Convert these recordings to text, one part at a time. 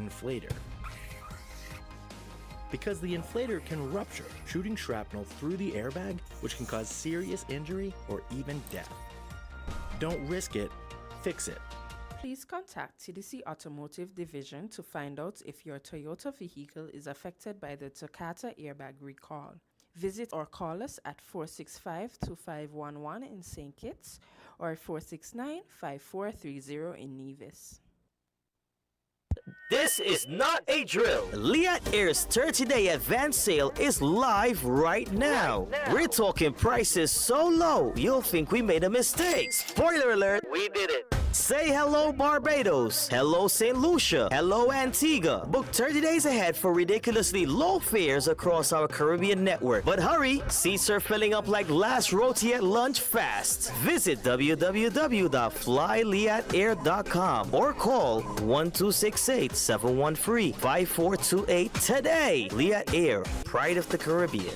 inflator. Because the inflator can rupture, shooting shrapnel through the airbag, which can cause serious injury or even death. Don't risk it, fix it. Please contact TDC Automotive Division to find out if your Toyota vehicle is affected by the Takata airbag recall. Visit or call us at 465-2511 in St. Kitts or 469-5430 in Nevis. This is not a drill. Liat Air's 30-day advance sale is live right now. We're talking prices so low, you'll think we made a mistake. Spoiler alert, we did it. Say hello Barbados, hello St. Lucia, hello Antigua. Book 30 days ahead for ridiculously low fares across our Caribbean network. But hurry, seats are filling up like last roti at lunch fast. Visit www.flyliatair.com or call 1268-713-5428 today. Liat Air, pride of the Caribbean.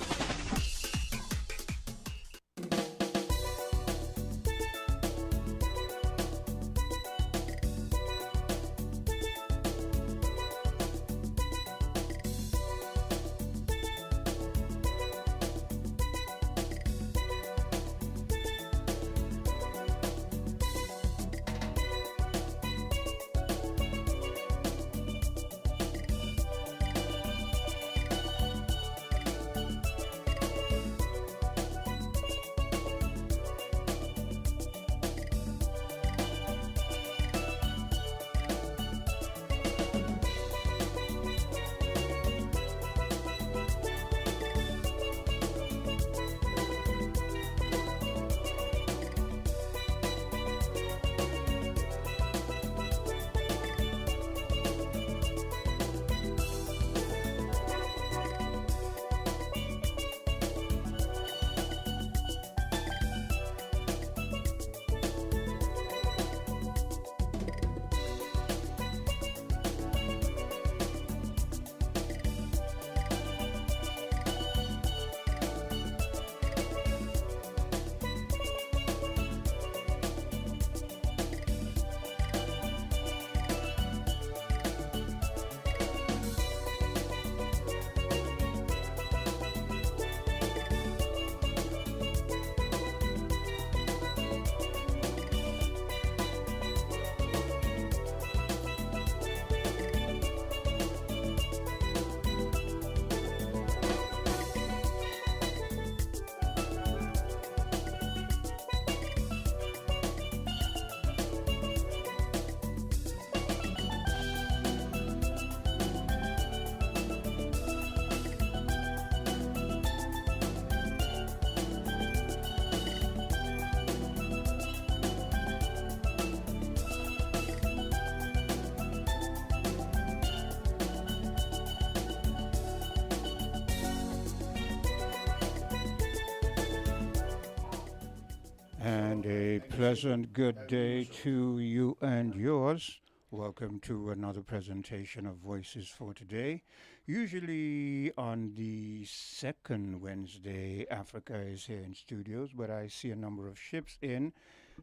And a pleasant good day to you and yours. Welcome to another presentation of Voices for Today. Usually on the second Wednesday, Africa is here in studios, but I see a number of ships in,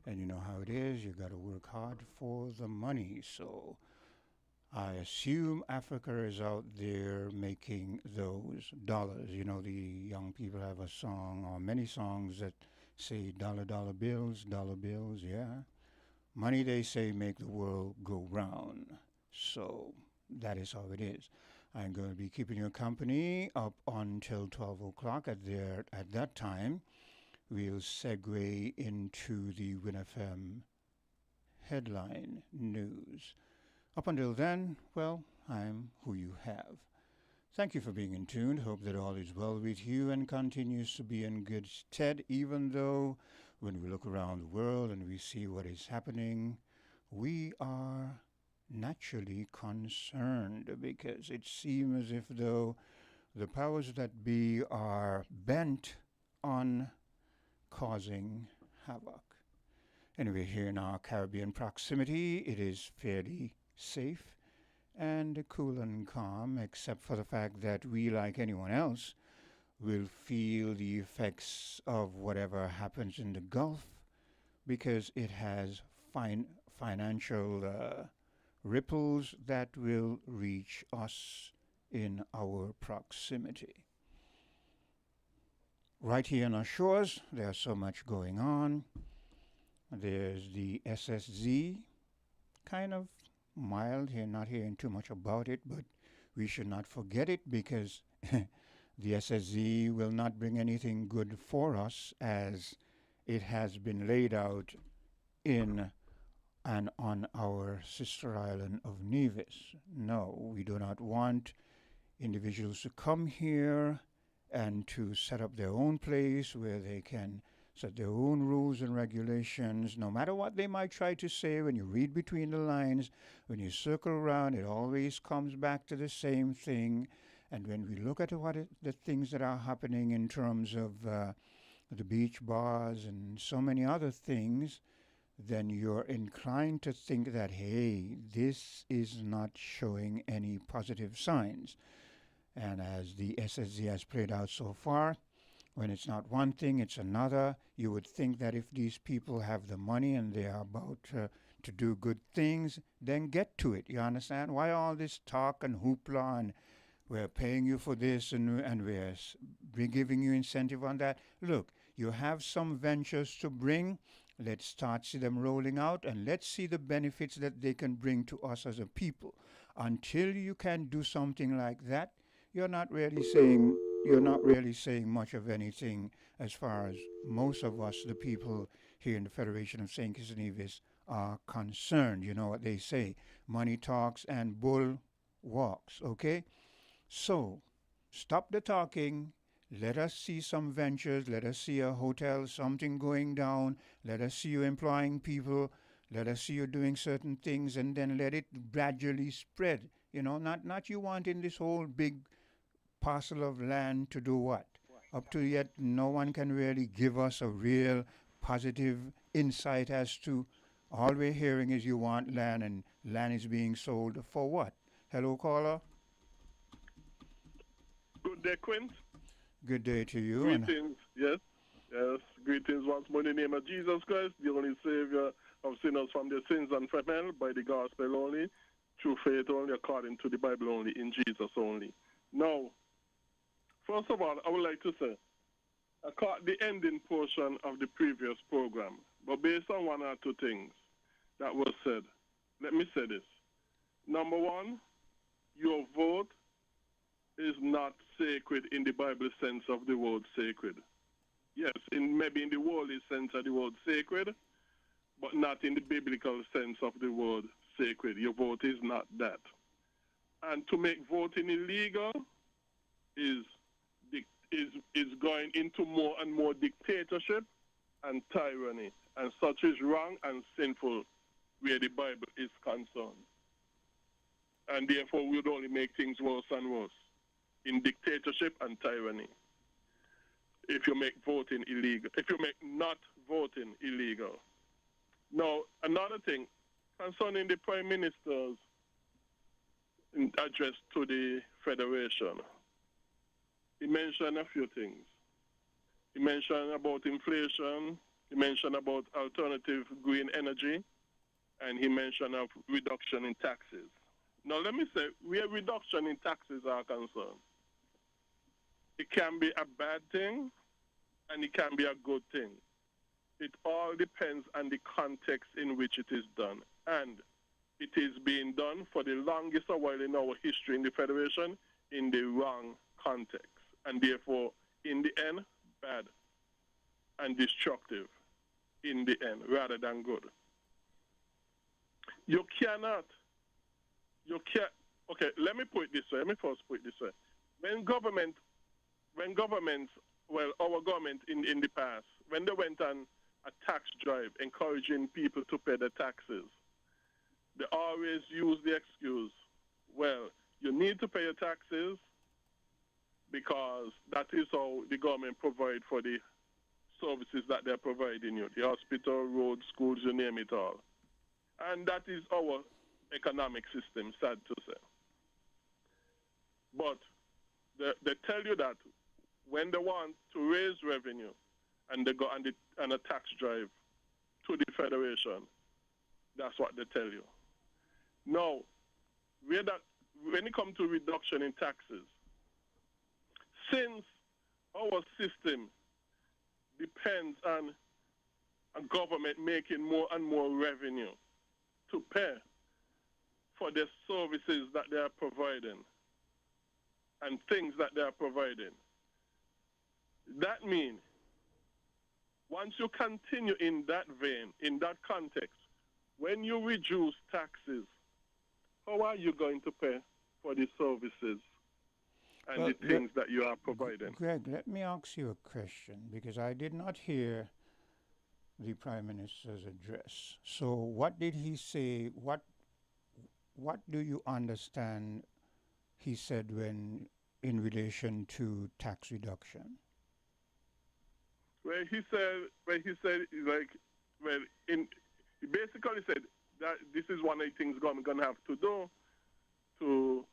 and you know how it is. You got to work hard for the money. So I assume Africa is out there making those dollars. You know, the young people have a song or many songs that say dollar bills, yeah. Money, they say, make the world go round. So that is how it is. I'm going to be keeping you company up until 12 o'clock. At that time, we'll segue into the WinFM headline news. Up until then, well, I'm who you have. Thank you for being in tune. Hope that all is well with you and continues to be in good stead, even though when we look around the world and we see what is happening, we are naturally concerned because it seems as if though the powers that be are bent on causing havoc. Anyway, here in our Caribbean proximity, it is fairly safe and cool and calm, except for the fact that we, like anyone else, will feel the effects of whatever happens in the Gulf because it has financial ripples that will reach us in our proximity. Right here on our shores, there's so much going on. There's the SSZ, kind of mild here, not hearing too much about it, but we should not forget it because the SSZ will not bring anything good for us as it has been laid out in and on our sister island of Nevis. No, we do not want individuals to come here and to set up their own place where they can set their own rules and regulations. No matter what they might try to say, when you read between the lines, when you circle around, it always comes back to the same thing. And when we look at the things that are happening in terms of the beach bars and so many other things, then you're inclined to think that, hey, this is not showing any positive signs. And as the SSZ has played out so far, when it's not one thing, it's another. You would think that if these people have the money and they are about to do good things, then get to it. You understand? Why all this talk and hoopla and we're paying you for this and we're giving you incentive on that? Look, you have some ventures to bring. Let's start see them rolling out and let's see the benefits that they can bring to us as a people. Until you can do something like that, you're not really saying much of anything as far as most of us, the people here in the Federation of St. Kitts and Nevis, are concerned. You know what they say, money talks and bull walks, okay? So, stop the talking. Let us see some ventures. Let us see a hotel, something going down. Let us see you employing people. Let us see you doing certain things, and then let it gradually spread. You know, not you wanting this whole big parcel of land to do what? Up to yet, no one can really give us a real positive insight as to all we're hearing is you want land and land is being sold for what? Hello, caller. Good day, Quint. Good day to you. Greetings, yes. Greetings once more in the name of Jesus Christ, the only Savior of sinners from their sins and from hell, by the gospel only, through faith only, according to the Bible only, in Jesus only. Now, first of all, I would like to say, I caught the ending portion of the previous program, but based on one or two things that was said, let me say this. Number one, your vote is not sacred in the Bible sense of the word sacred. Yes, maybe in the worldly sense of the word sacred, but not in the biblical sense of the word sacred. Your vote is not that. And to make voting illegal is going into more and more dictatorship and tyranny, and such is wrong and sinful where the Bible is concerned. And therefore, we would only make things worse and worse in dictatorship and tyranny if you make voting illegal, if you make not voting illegal. Now, another thing concerning the Prime Minister's address to the Federation, he mentioned a few things. He mentioned about inflation, he mentioned about alternative green energy, and he mentioned a reduction in taxes. Now, let me say, where reduction in taxes are concerned, it can be a bad thing and it can be a good thing. It all depends on the context in which it is done. And it is being done for the longest while in our history in the Federation in the wrong context. And therefore, in the end, bad and destructive in the end, rather than good. Okay, let me put it this way. Let me first put it this way. Our government in the past, when they went on a tax drive encouraging people to pay their taxes, they always use the excuse, well, you need to pay your taxes because that is how the government provide for the services that they're providing you, the hospital, roads, schools, you name it all. And that is our economic system, sad to say. But they tell you that when they want to raise revenue and they go on a tax drive to the Federation, that's what they tell you. Now, when it comes to reduction in taxes, since our system depends on a government making more and more revenue to pay for the services that they are providing and things that they are providing, that means once you continue in that vein, in that context, when you reduce taxes, how are you going to pay for the services and the things that you are providing? Greg, let me ask you a question because I did not hear the Prime Minister's address. So what did he say? What do you understand he said when in relation to tax reduction? He basically said that this is one of the things government going to have to do to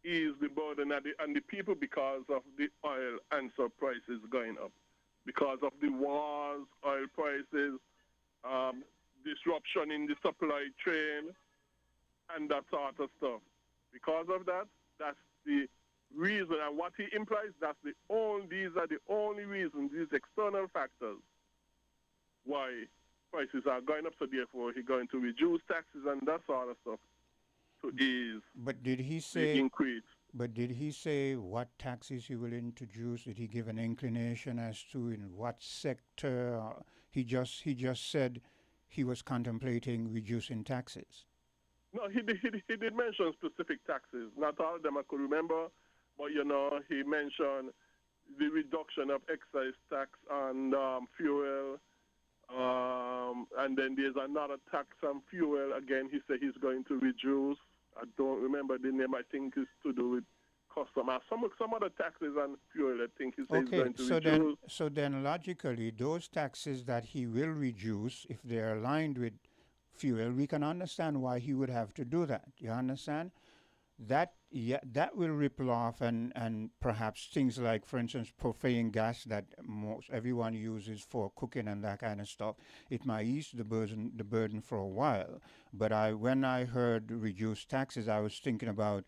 ease the burden on the people because of the oil and so prices going up, because of the wars, oil prices, disruption in the supply chain, and that sort of stuff. Because of that, that's the reason, and what he implies, these are the only reasons, these external factors, why prices are going up. So therefore, he's going to reduce taxes and that sort of stuff to ease. But did he say the increase? But did he say what taxes he will introduce? Did he give an inclination as to in what sector? He just said he was contemplating reducing taxes. No, he did mention specific taxes. Not all of them I could remember, but he mentioned the reduction of excise tax on fuel, and then there's another tax on fuel. Again, he said he's going to reduce. I don't remember the name. I think it's to do with customer. Some other taxes on fuel, I think he says he's going to reduce. So then logically, those taxes that he will reduce, if they're aligned with fuel, we can understand why he would have to do that. You understand? That will ripple off and perhaps things like, for instance, propane gas that most everyone uses for cooking and that kind of stuff. It might ease the burden for a while. But when I heard reduced taxes, I was thinking about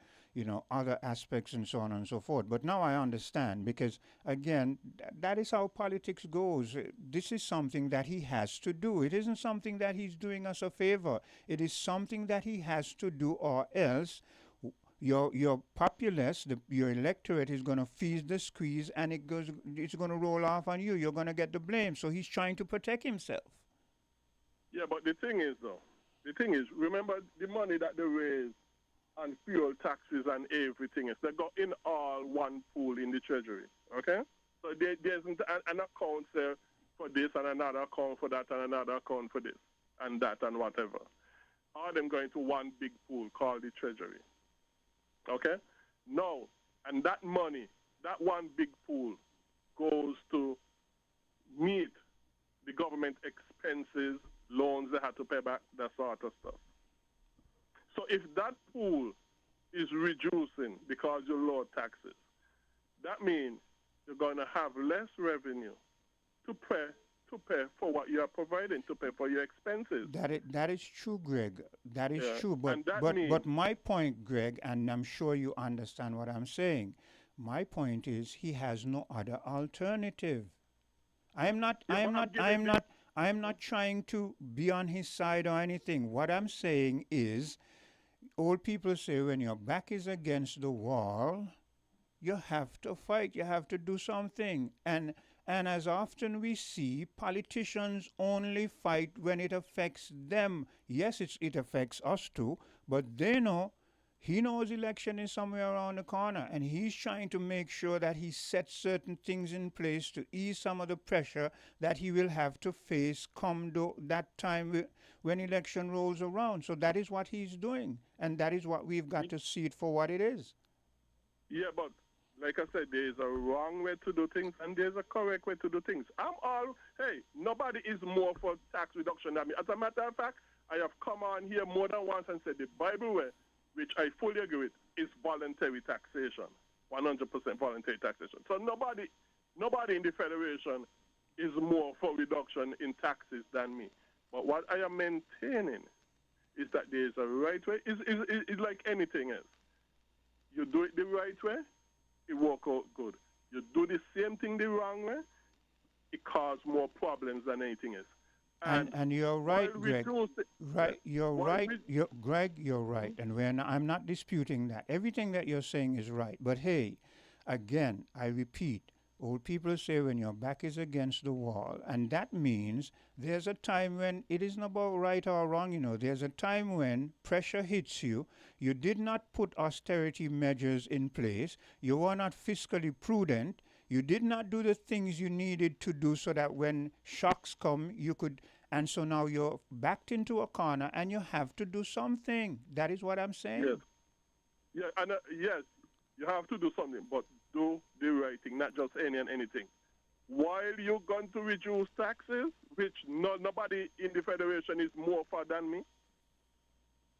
other aspects and so on and so forth. But now I understand because, again, that is how politics goes. This is something that he has to do. It isn't something that he's doing us a favor. It is something that he has to do, or else your populace, your electorate is going to feed the squeeze, and it's going to roll off on you. You're going to get the blame. So he's trying to protect himself. Yeah, but the thing is, remember the money that they raise on fuel taxes and everything else, they go in all one pool in the treasury, okay? So there isn't an account there for this and another account for that and another account for this and that and whatever. All them going to one big pool called the treasury, okay? No, and that money, that one big pool goes to meet the government expenses, loans they had to pay back, that sort of stuff. So if that pool is reducing because you lower taxes, that means you're going to have less revenue to pay for what you are providing, to pay for your expenses. That is true, Greg. That is true. But my point, Greg, and I'm sure you understand what I'm saying, my point is he has no other alternative. I am not trying to be on his side or anything. What I'm saying is, old people say when your back is against the wall, you have to fight, you have to do something. And as often we see, politicians only fight when it affects them. Yes, it affects us too, but he knows election is somewhere around the corner, and he's trying to make sure that he sets certain things in place to ease some of the pressure that he will have to face come that time when election rolls around. So that is what he's doing, and that is what we've got to see it for what it is. Yeah, but like I said, there is a wrong way to do things, and there's a correct way to do things. Nobody is more for tax reduction than me. As a matter of fact, I have come on here more than once and said the Bible way, which I fully agree with, is voluntary taxation, 100% voluntary taxation. So nobody in the Federation is more for reduction in taxes than me. But what I am maintaining is that there is a right way. It's like anything else. You do it the right way, it work out good. You do the same thing the wrong way, it causes more problems than anything else. And you're right, Greg. Right, you're right. Greg, you're right. And I'm not disputing that. Everything that you're saying is right. But hey, again, I repeat, old people say when your back is against the wall, and that means there's a time when it isn't about right or wrong, there's a time when pressure hits you. You did not put austerity measures in place. You were not fiscally prudent. You did not do the things you needed to do so that when shocks come, you could. And so now you're backed into a corner and you have to do something. That is what I'm saying. Yes. Yeah, and yes, you have to do something, but do the right thing, not just any and anything. While you're going to reduce taxes, which nobody in the Federation is more for than me,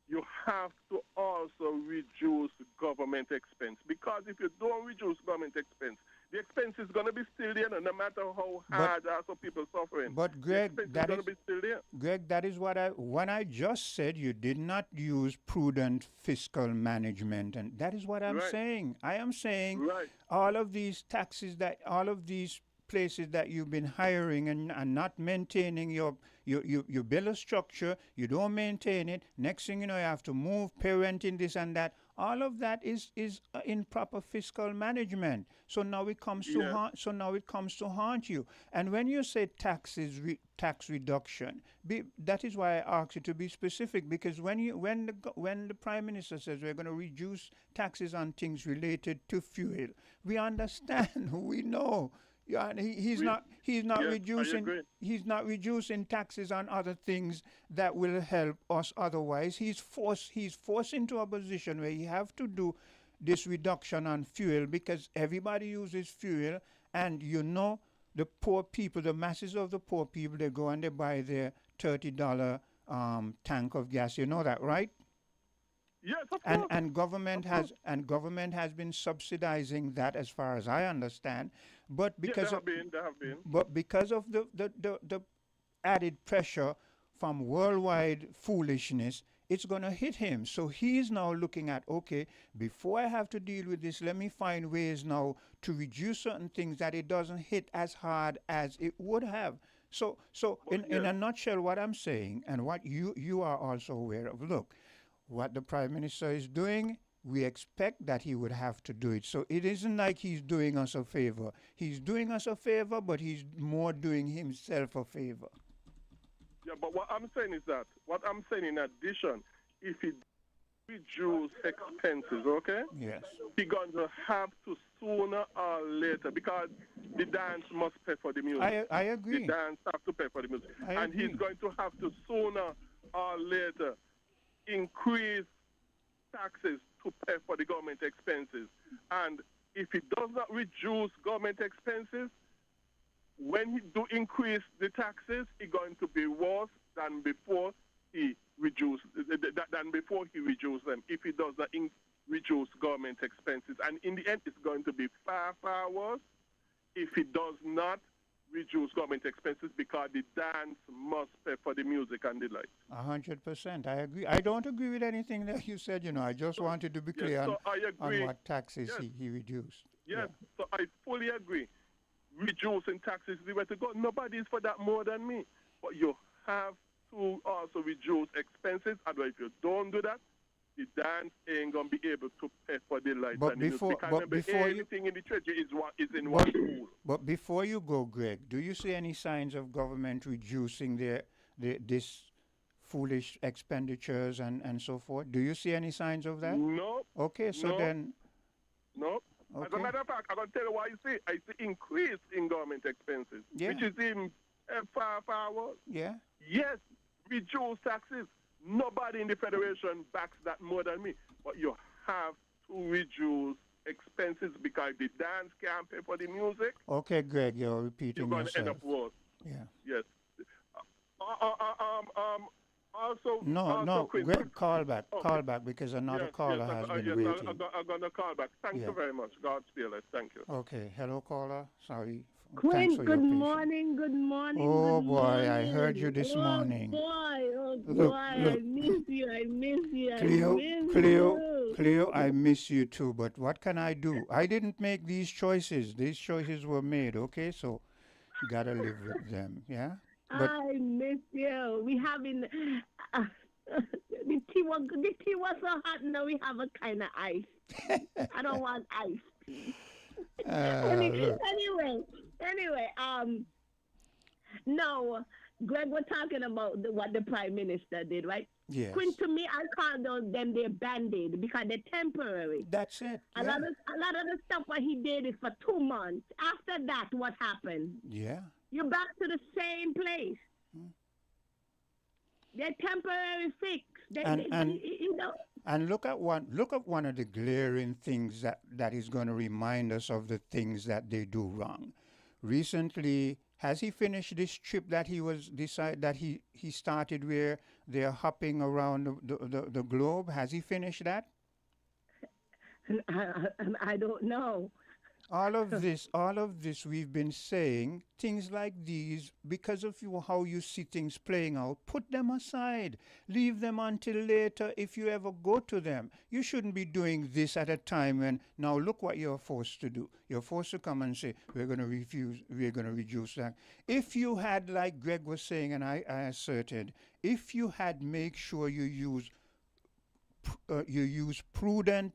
you have to also reduce government expense. Because if you don't reduce government expense, the expense is going to be still there, no matter how hard are some people suffering. But Greg, that is going to be still there. Greg, that is when I just said you did not use prudent fiscal management, and that is what I'm saying. I am saying all of these taxes all of these places that you've been hiring and not maintaining your bill of structure, you don't maintain it. Next thing you know, you have to move, parenting, this and that. All of that is improper fiscal management. So now it comes to haunt you. And when you say tax reduction, that is why I asked you to be specific, because when the Prime Minister says we're going to reduce taxes on things related to fuel, we understand, we know. Yeah, he's not reducing taxes on other things that will help us otherwise. He's forced into a position where you have to do this reduction on fuel because everybody uses fuel, and the poor people, the masses of the poor people, they go and they buy their $30 tank of gas. You know that, right? Yes, of course. And government has been subsidizing that, as far as I understand. But because they have been. But because of the added pressure from worldwide foolishness, it's going to hit him. So he's now looking at, okay, before I have to deal with this, let me find ways now to reduce certain things that it doesn't hit as hard as it would have. So in a nutshell, what I'm saying, and what you are also aware of, look, what the Prime Minister is doing, we expect that he would have to do it. So it isn't like he's doing us a favor. He's doing us a favor, but he's more doing himself a favor. Yeah, but what I'm saying in addition, if he reduce expenses, okay? Yes. He's going to have to sooner or later, because the dance must pay for the music. I agree. The dance have to pay for the music. I agree. He's going to have to sooner or later increase taxes to pay for the government expenses. And if he does not reduce government expenses, when he do increase the taxes, it's going to be worse than before he reduced them. If he does not reduce government expenses, and in the end, it's going to be far, far worse if he does not reduce government expenses, because the dance must pay for the music and the lights. 100%. I agree. I don't agree with anything that you said. I just wanted to be clear on what taxes he reduced. Yes, yeah. So I fully agree. Reducing taxes is the way to go. Nobody is for that more than me. But you have to also reduce expenses. Otherwise, if you don't do that, the dance ain't going to be able to pay for the lights and the music. Anything in the treasury is in one pool. But before you go, Greg, do you see any signs of government reducing this foolish expenditures and so forth? Do you see any signs of that? No. Okay, so then... No. Okay. As a matter of fact, I'm going to tell you what I see increase in government expenses, which is even far, far worse. Yeah. Yes, reduce taxes. Nobody in the Federation backs that more than me. But you have to reduce expenses because the dance can't pay for the music. Okay, Greg, you're repeating yourself. You're going to end up worse. Yeah. Yes. Also, no, Chris, Greg, call back because another caller has been waiting. I'm going to call back. Thank you very much. God's fearless. Thank you. Okay. Hello, caller. Sorry Thanks Quinn, for your good patience. morning, good morning, Oh good boy, I heard you morning. this Oh morning. boy, oh Look, boy, I look, miss you, I miss you, I Cleo, miss Cleo, you. Cleo, I miss you too, but what can I do? I didn't make these choices. These choices were made, okay? So gotta live with them, yeah? But I miss you. We having uh, the tea was so hot. Now we have a kind of ice. I don't want ice. look, Anyway, no, Greg, we're talking about what the prime minister did, right? yes, Quinn, to me, I call them their band-aid because they're temporary. that's it, A yeah, lot of the stuff what he did is for 2 months. After that, what happened? yeah. You're back to the same place. They're temporary fix. And and You know. and look at one of the glaring things that is going to remind us of the things that they do wrong. Recently, has he finished this trip that he started where they're hopping around the globe? Has he finished that? I don't know. All of this we've been saying things like these because of how you see things playing out. Put them aside. Leave them until later if you ever go to them. You shouldn't be doing this at a time when now look what you're forced to do. You're forced to come and say, we're going to reduce that. If you had, like Greg was saying, and I asserted, if you had make sure you use prudent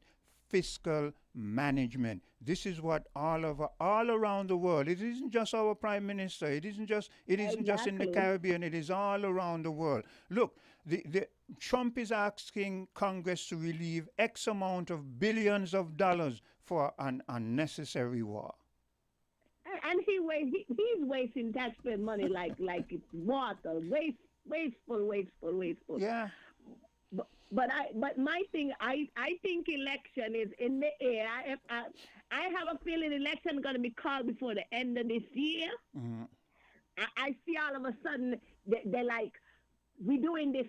fiscal management. This is what all around the world. It isn't just our prime minister. It isn't just in the Exactly. Caribbean. It is all around the world. Look, the Trump is asking Congress to relieve X amount of billions of dollars for an unnecessary war. And he's wasting taxpayer money like it's water. Wasteful. Yeah. But my thing, I think election is in the air. I have a feeling election going to be called before the end of this year. Mm-hmm. I see all of a sudden they're like, we doing this,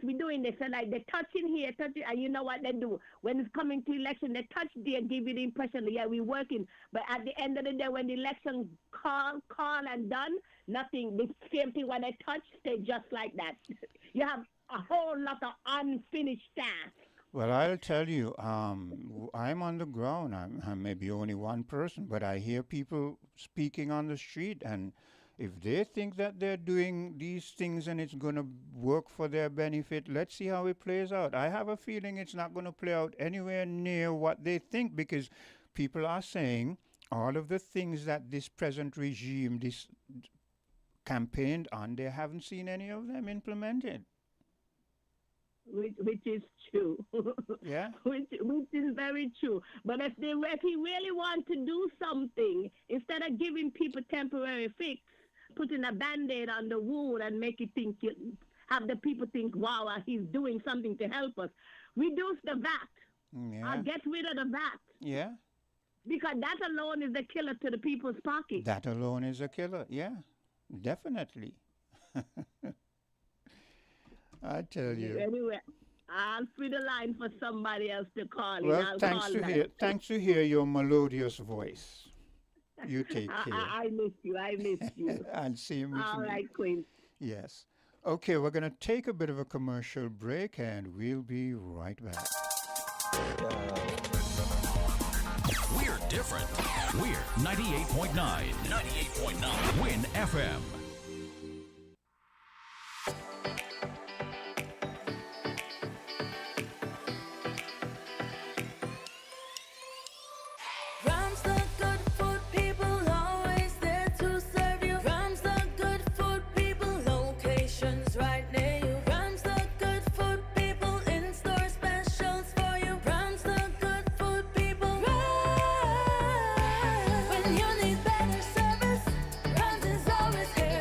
and like they're touching here, and you know what they do when it's coming to election, they touch there, give you the impression that yeah, we're working, but at the end of the day, when the election call and done, nothing. The same thing when they touch, stay just like that. You have a whole lot of unfinished tasks. Well, I'll tell you, I'm on the ground. I'm maybe only one person, but I hear people speaking on the street, and if they think that they're doing these things and it's going to work for their benefit, let's see how it plays out. I have a feeling it's not going to play out anywhere near what they think because people are saying all of the things that this present regime campaigned on, they haven't seen any of them implemented. Which is true. Yeah. which is very true. But if he really want to do something, instead of giving people temporary fix, putting a band-aid on the wound and have the people think, wow, he's doing something to help us. Reduce the VAT. Yeah. Get rid of the VAT. Yeah. Because that alone is a killer to the people's pocket. That alone is a killer. Yeah. Definitely. I tell you. Anyway, I'll free the line for somebody else to call in. Well, thanks to hear your melodious voice. You take care. I miss you. And same with All me. right, Queen. Yes. Okay, we're going to take a bit of a commercial break and we'll be right back. We're different. We're 98.9. 98.9. Win FM. Rams the good food people always there to serve you. Rams the good food people, locations right near you. Rams the good food people, in-store specials for you. Rams the good food people. Rams. When you need better service, Rams is always here.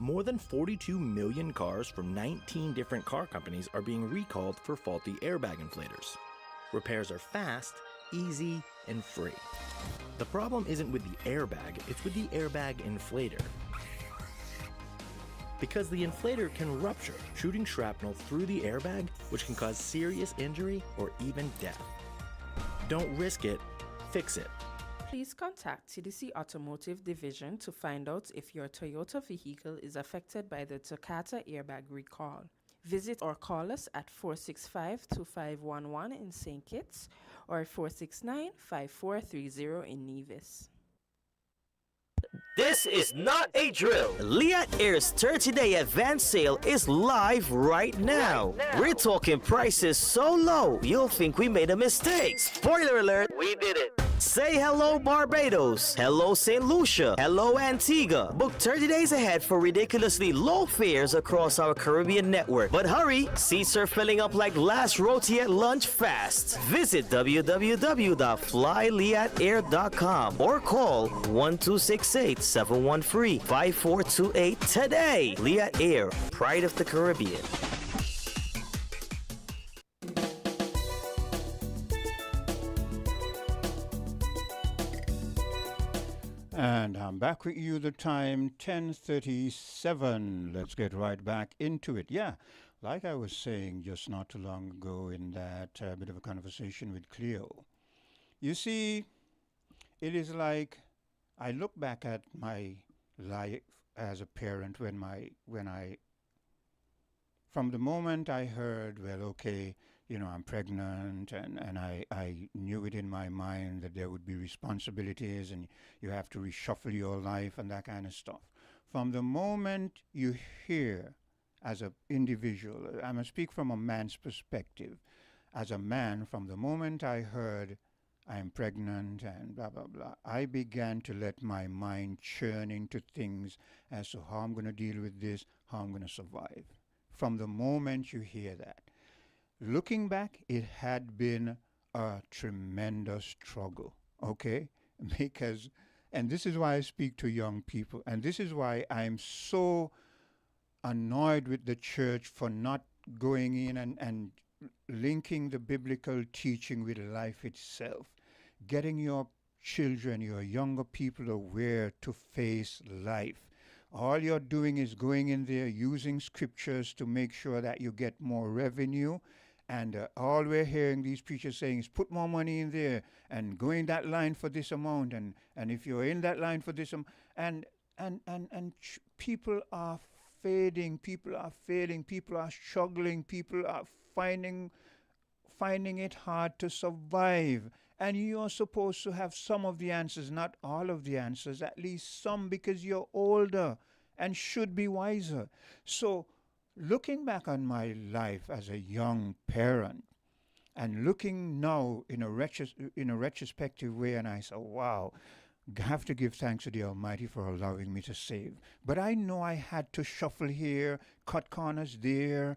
More than 42 million cars from 19 different car companies are being recalled for faulty airbag inflators. Repairs are fast, easy, and free. The problem isn't with the airbag, it's with the airbag inflator. Because the inflator can rupture, shooting shrapnel through the airbag, which can cause serious injury or even death. Don't risk it, fix it. Please contact TDC Automotive Division to find out if your Toyota vehicle is affected by the Takata airbag recall. Visit or call us at 465-2511 in St. Kitts or 469-5430 in Nevis. This is not a drill. Liat Air's 30-day advance sale is live right now. We're talking prices so low, you'll think we made a mistake. Spoiler alert, we did it. Say hello Barbados, hello St. Lucia, hello Antigua. Book 30 days ahead for ridiculously low fares across our Caribbean network. But hurry, seats are filling up like last roti at lunch fast. Visit www.flyliatair.com or call 1268-713-5428 today. Liat Air, pride of the Caribbean. And I'm back with you. The time 10:37. Let's get right back into it. Yeah, like I was saying just not too long ago in that bit of a conversation with Cleo. You see, it is like I look back at my life as a parent from the moment I heard, well, okay, I'm pregnant, and I knew it in my mind that there would be responsibilities and you have to reshuffle your life and that kind of stuff. From the moment you hear as an individual, I'm going to speak from a man's perspective. As a man, from the moment I heard I'm pregnant and blah, blah, blah, I began to let my mind churn into things as to how I'm going to deal with this, how I'm going to survive. From the moment you hear that. Looking back, it had been a tremendous struggle, okay? Because, and this is why I speak to young people, and this is why I'm so annoyed with the church for not going in and linking the biblical teaching with life itself, getting your children, your younger people aware to face life. All you're doing is going in there using scriptures to make sure that you get more revenue. And all we're hearing these preachers saying is put more money in there and go in that line for this amount. And if you're in that line for this amount, people are fading, people are failing, people are struggling, people are finding it hard to survive. And you're supposed to have some of the answers, not all of the answers, at least some, because you're older and should be wiser. So looking back on my life as a young parent and looking now in a retrospective way, and I say, wow, I have to give thanks to the Almighty for allowing me to save. But I know I had to shuffle here, cut corners there,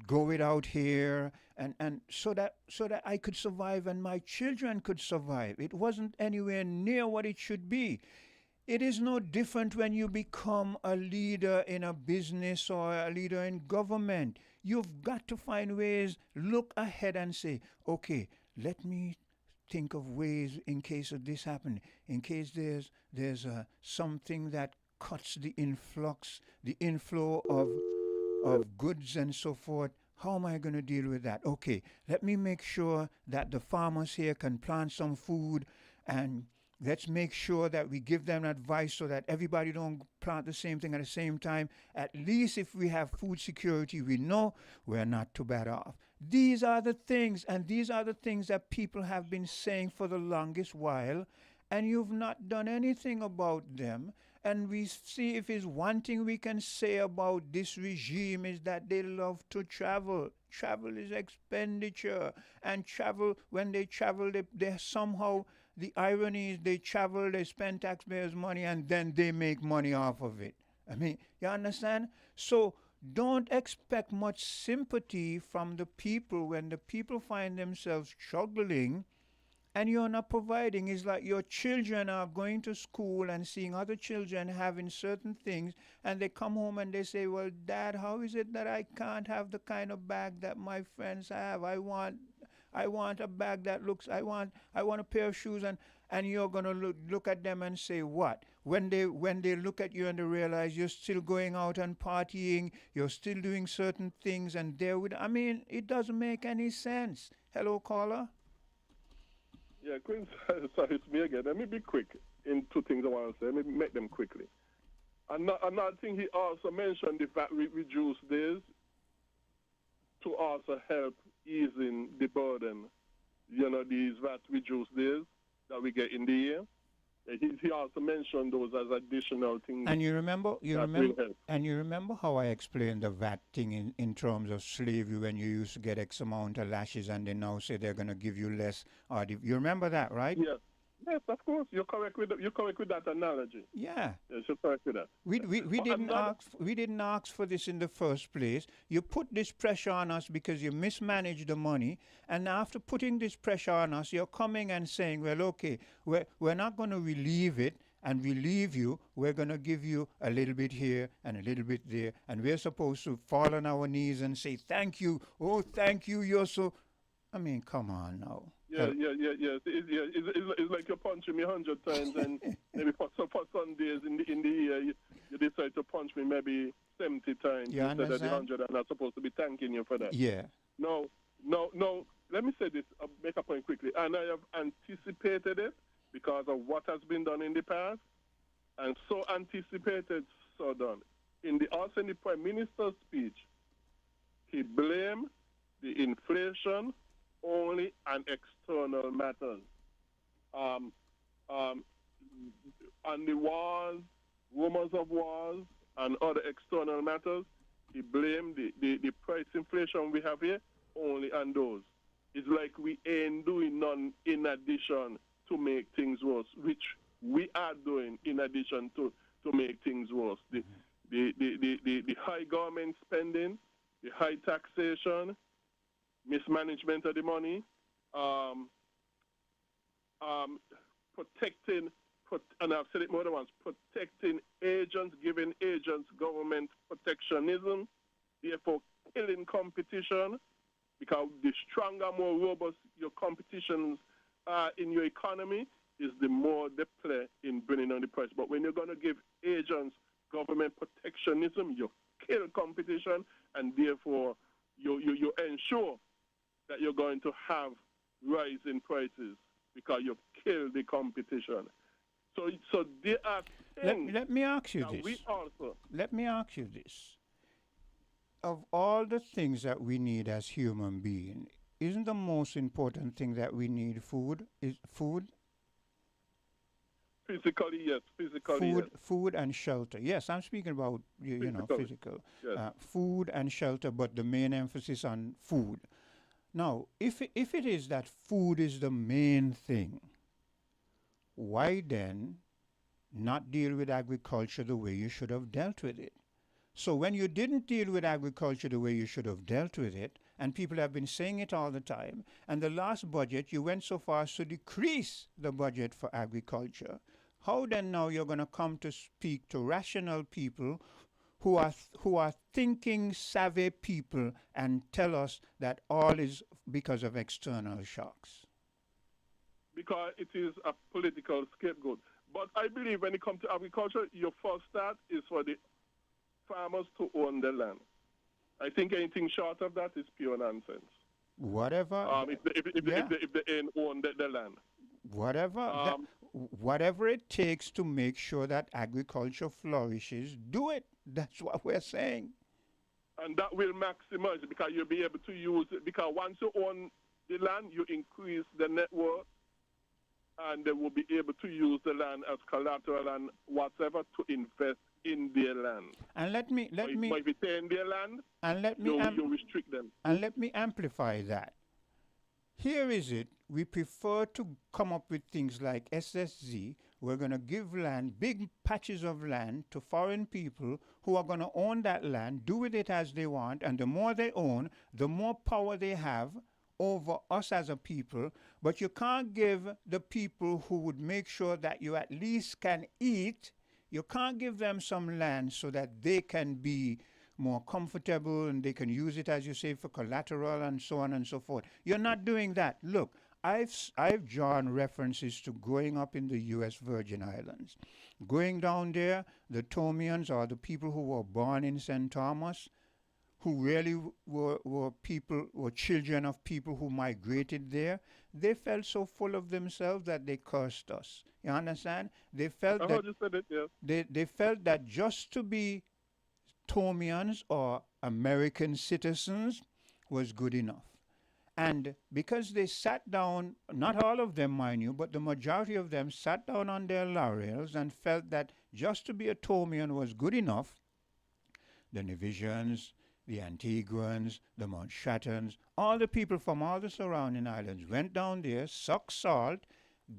go it out here, and so that I could survive and my children could survive. It wasn't anywhere near what it should be. It is no different when you become a leader in a business or a leader in government. You've got to find ways, look ahead and say, okay, let me think of ways in case of this happen, in case there's something that cuts the inflow of goods and so forth. How am I going to deal with that? Okay, let me make sure that the farmers here can plant some food, and let's make sure that we give them advice so that everybody don't plant the same thing at the same time. At least if we have food security, we know we're not too bad off. These are the things, and these are the things that people have been saying for the longest while, and you've not done anything about them. And we see, if it's one thing we can say about this regime, is that they love to travel. Travel is expenditure. And travel, when they travel, they somehow, the irony is they travel, they spend taxpayers' money, and then they make money off of it. I mean, you understand? So don't expect much sympathy from the people when the people find themselves struggling and you're not providing. It's like your children are going to school and seeing other children having certain things, and they come home and they say, well, Dad, how is it that I can't have the kind of bag that my friends have? I want a bag that looks, I want a pair of shoes. And you're going to look at them and say what? When they look at you and they realize you're still going out and partying, you're still doing certain things, and it doesn't make any sense. Hello, caller. Yeah, Queen, sorry, it's me again. Let me be quick in two things I want to say. Let me make them quickly. Another thing he also mentioned, the VAT reduced days to also help easing the burden, these VAT reduced days that we get in the year. He also mentioned those as additional things. And you remember how I explained the VAT thing in terms of slavery, when you used to get X amount of lashes and they now say they're going to give you less. You remember that, right? Yes. Yes, of course. You're correct with that analogy. Yeah. Yes, you're correct with that. We didn't ask for this in the first place. You put this pressure on us because you mismanaged the money, and after putting this pressure on us, you're coming and saying, well, okay, we're not going to relieve it and relieve you. We're going to give you a little bit here and a little bit there, and we're supposed to fall on our knees and say thank you. Oh, thank you. You're so. Come on now. Yeah. It's like you're punching me 100 times, and maybe for some days in the year, you decide to punch me maybe 70 times instead of the 100, and I'm supposed to be thanking you for that. Yeah. No. Let me say this. I'll make a point quickly. And I have anticipated it because of what has been done in the past, and so anticipated, so done. In the Prime Minister's speech, he blamed the inflation only on external matters. On the wars, rumors of wars, and other external matters, he blamed the price inflation we have here only on those. It's like we ain't doing none in addition to make things worse, which we are doing in addition to make things worse. The high government spending, the high taxation, mismanagement of the money, protecting, and I've said it more than once, protecting agents, giving agents government protectionism, therefore killing competition, because the stronger, more robust your competitions are in your economy, is the more they play in bringing down the price. But when you're going to give agents government protectionism, you kill competition, and therefore you ensure that you're going to have rise in prices because you've killed the competition. So there are things. Let me ask you this. Let me ask you this. Of all the things that we need as human beings, isn't the most important thing that we need food? Is food? Physically, yes. Food and shelter. Yes, I'm speaking about physical. Yes. Food and shelter, but the main emphasis on food. Now, if it is that food is the main thing, why then not deal with agriculture the way you should have dealt with it? So when you didn't deal with agriculture the way you should have dealt with it, and people have been saying it all the time, and the last budget you went so far as to decrease the budget for agriculture, how then now you're going to come to speak to rational people who are thinking savvy people and tell us that all is because of external shocks? Because it is a political scapegoat. But I believe when it comes to agriculture, your first start is for the farmers to own the land. I think anything short of that is pure nonsense. Whatever. If they ain't own the land. Whatever it takes to make sure that agriculture flourishes, do it. That's what we're saying. And that will maximize it because you'll be able to use it. Because once you own the land, you increase the net worth, and they will be able to use the land as collateral and whatever to invest in their land. And let me if you take their land, and you restrict them. And let me amplify that. Here is it. We prefer to come up with things like SSZ. We're going to give land, big patches of land, to foreign people who are going to own that land, do with it as they want, and the more they own, the more power they have over us as a people, but you can't give the people who would make sure that you at least can eat, you can't give them some land so that they can be more comfortable and they can use it, as you say, for collateral and so on and so forth. You're not doing that. Look, I've drawn references to growing up in the U.S. Virgin Islands. Going down there, the Tomians, or the people who were born in St. Thomas, who really were children of people who migrated there, they felt so full of themselves that they cursed us. You understand? They felt I that heard you said it, yeah. they felt that just to be Tomians or American citizens was good enough. And because they sat down, not all of them, mind you, but the majority of them sat down on their laurels and felt that just to be a Tomian was good enough, the Nevisians, the Antiguans, the Montchattans, all the people from all the surrounding islands went down there, sucked salt,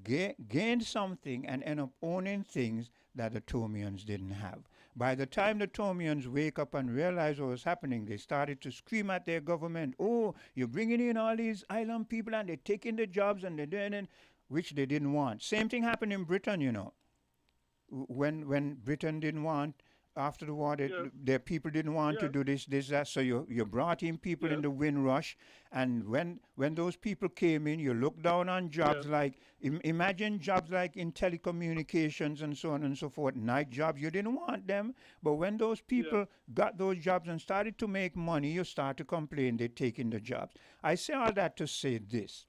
gained something, and ended up owning things that the Tomians didn't have. By the time the Tomians wake up and realize what was happening, they started to scream at their government, oh, you're bringing in all these island people and they're taking the jobs and they're doing it, which they didn't want. Same thing happened in Britain, you know. When Britain didn't want, after the war, their people didn't want to do this, that. So you brought in people in the Windrush, and when those people came in, you looked down on jobs like, imagine jobs like in telecommunications and so on and so forth, night jobs. You didn't want them, but when those people got those jobs and started to make money, you start to complain they're taking the jobs. I say all that to say this.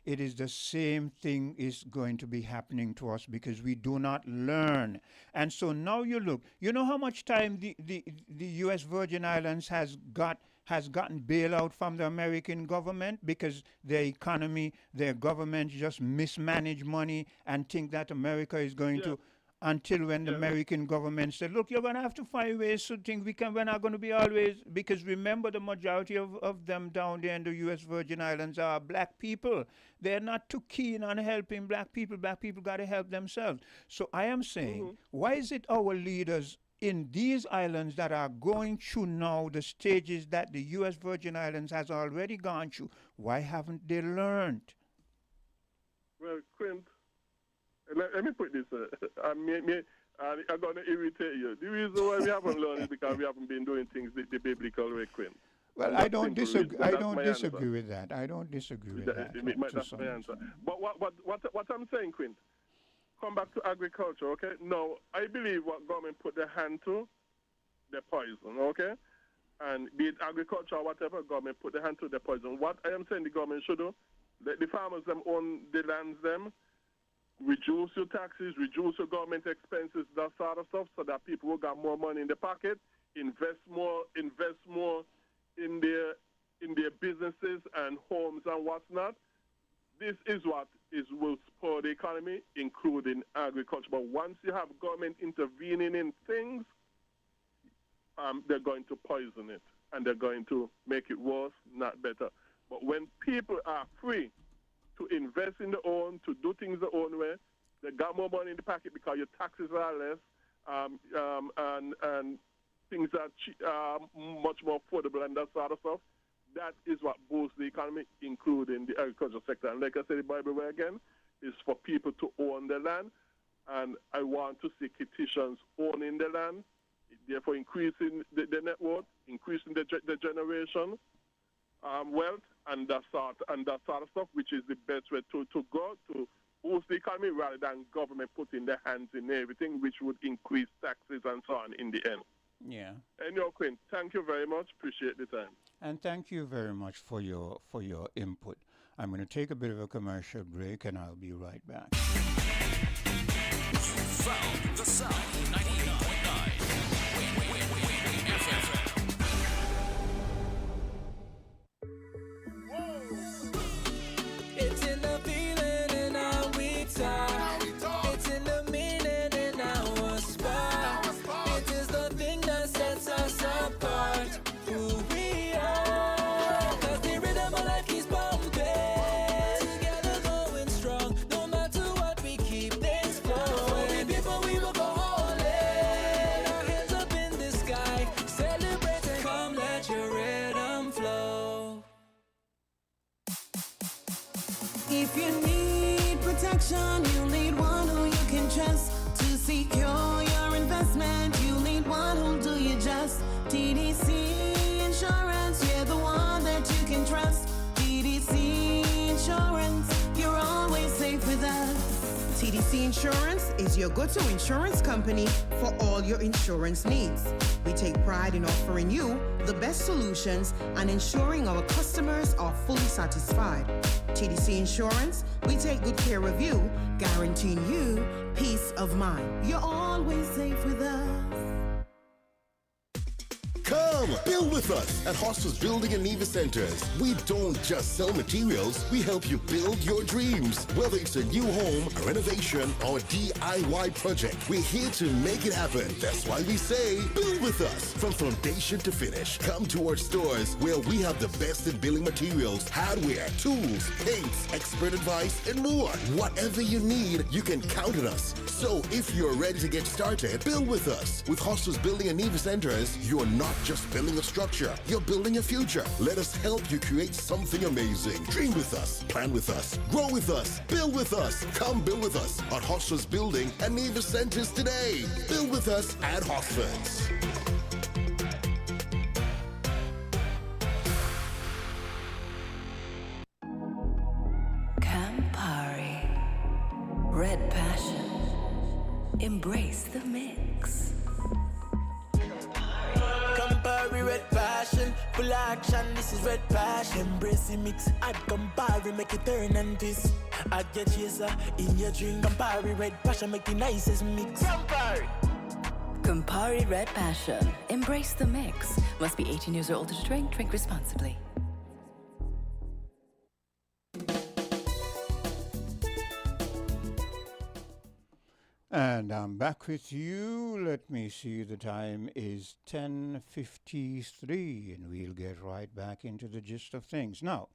It is the same thing is going to be happening to us because we do not learn. And so now you look, you know how much time the U.S. Virgin Islands has gotten bailout from the American government because their economy, their government just mismanage money and think that America is going to, until when the American government said, look, you're going to have to find ways to think we're not going to be always, because remember the majority of them down there in the U.S. Virgin Islands are black people. They're not too keen on helping black people. Black people got to help themselves. So I am saying, why is it our leaders in these islands that are going through now the stages that the U.S. Virgin Islands has already gone through, why haven't they learned? Well, Quint, let me put this. I'm going to irritate you. The reason why we haven't learned is because we haven't been doing things the biblical way, Quint. Well, I don't disagree. I don't disagree with that. I don't disagree with that. That's my answer. But what I'm saying, Quint, come back to agriculture, okay? Now, I believe what government put their hand to, the poison, okay? And be it agriculture or whatever, government put their hand to the poison. What I am saying the government should do, let the farmers them own the lands them, reduce your taxes, reduce your government expenses, that sort of stuff, so that people will get more money in the pocket, invest more in their businesses and homes and what's not. This is what will spur the economy, including agriculture. But once you have government intervening in things, they're going to poison it, and they're going to make it worse, not better. But when people are free to invest in their own, to do things their own way, they got more money in the pocket because your taxes are less, and things are much more affordable and that sort of stuff. That is what boosts the economy, including the agricultural sector. And like I said, the Bible way again is for people to own the land, and I want to see Kititians owning the land, therefore increasing the net worth, increasing the generation wealth, and that sort of stuff, which is the best way to go to boost the economy rather than government putting their hands in everything, which would increase taxes and so on in the end. Yeah. Anyhow, Quinn, thank you very much. Appreciate the time. And thank you very much for your input. I'm going to take a bit of a commercial break, and I'll be right back. You found the sound 98.9 FM. It's in the feeling in our we talk. It's in the meaning in our spot. It is the thing that sets us apart. Who we are. 'Cause the rhythm of life keeps pumping. Together going strong. No matter what, we keep things flowing. For the people we will go all in. Our If you need protection, you need one who you can trust. To secure your investment, you need one who'll do you just. TDC Insurance, you're the one that you can trust. TDC Insurance, you're always safe with us. TDC Insurance is your go-to insurance company for all your insurance needs. We take pride in offering you the best solutions and ensuring our customers are fully satisfied. TDC Insurance, we take good care of you, guaranteeing you peace of mind. You're always safe with us. Come, build with us at Hostels Building and Nevis Centers. We don't just sell materials, we help you build your dreams. Whether it's a new home, a renovation, or DIY project, we're here to make it happen. That's why we say, build with us. From foundation to finish, come to our stores where we have the best in building materials, hardware, tools, paints, expert advice, and more. Whatever you need, you can count on us. So if you're ready to get started, build with us. With Hostels Building and Nevis Centers, you're not just building a structure, you're building a future. Let us help you create something amazing. Dream with us, plan with us, grow with us, build with us. Come build with us at Hostels Building and Nevis Centers today. Build with us at Hostels. Campari, Red Passion, embrace the mix. Campari, Red Passion, full action, this is Red Passion. Embrace the mix, add Campari, make it turn and twist. Add your chaser in your drink. Campari, Red Passion, make the nicest mix. Campari! Campari Red Passion, embrace the mix. Must be 18 years or older to drink. Drink responsibly. And I'm back with you. Let me see, the time is 10:53, and we'll get right back into the gist of things. Now,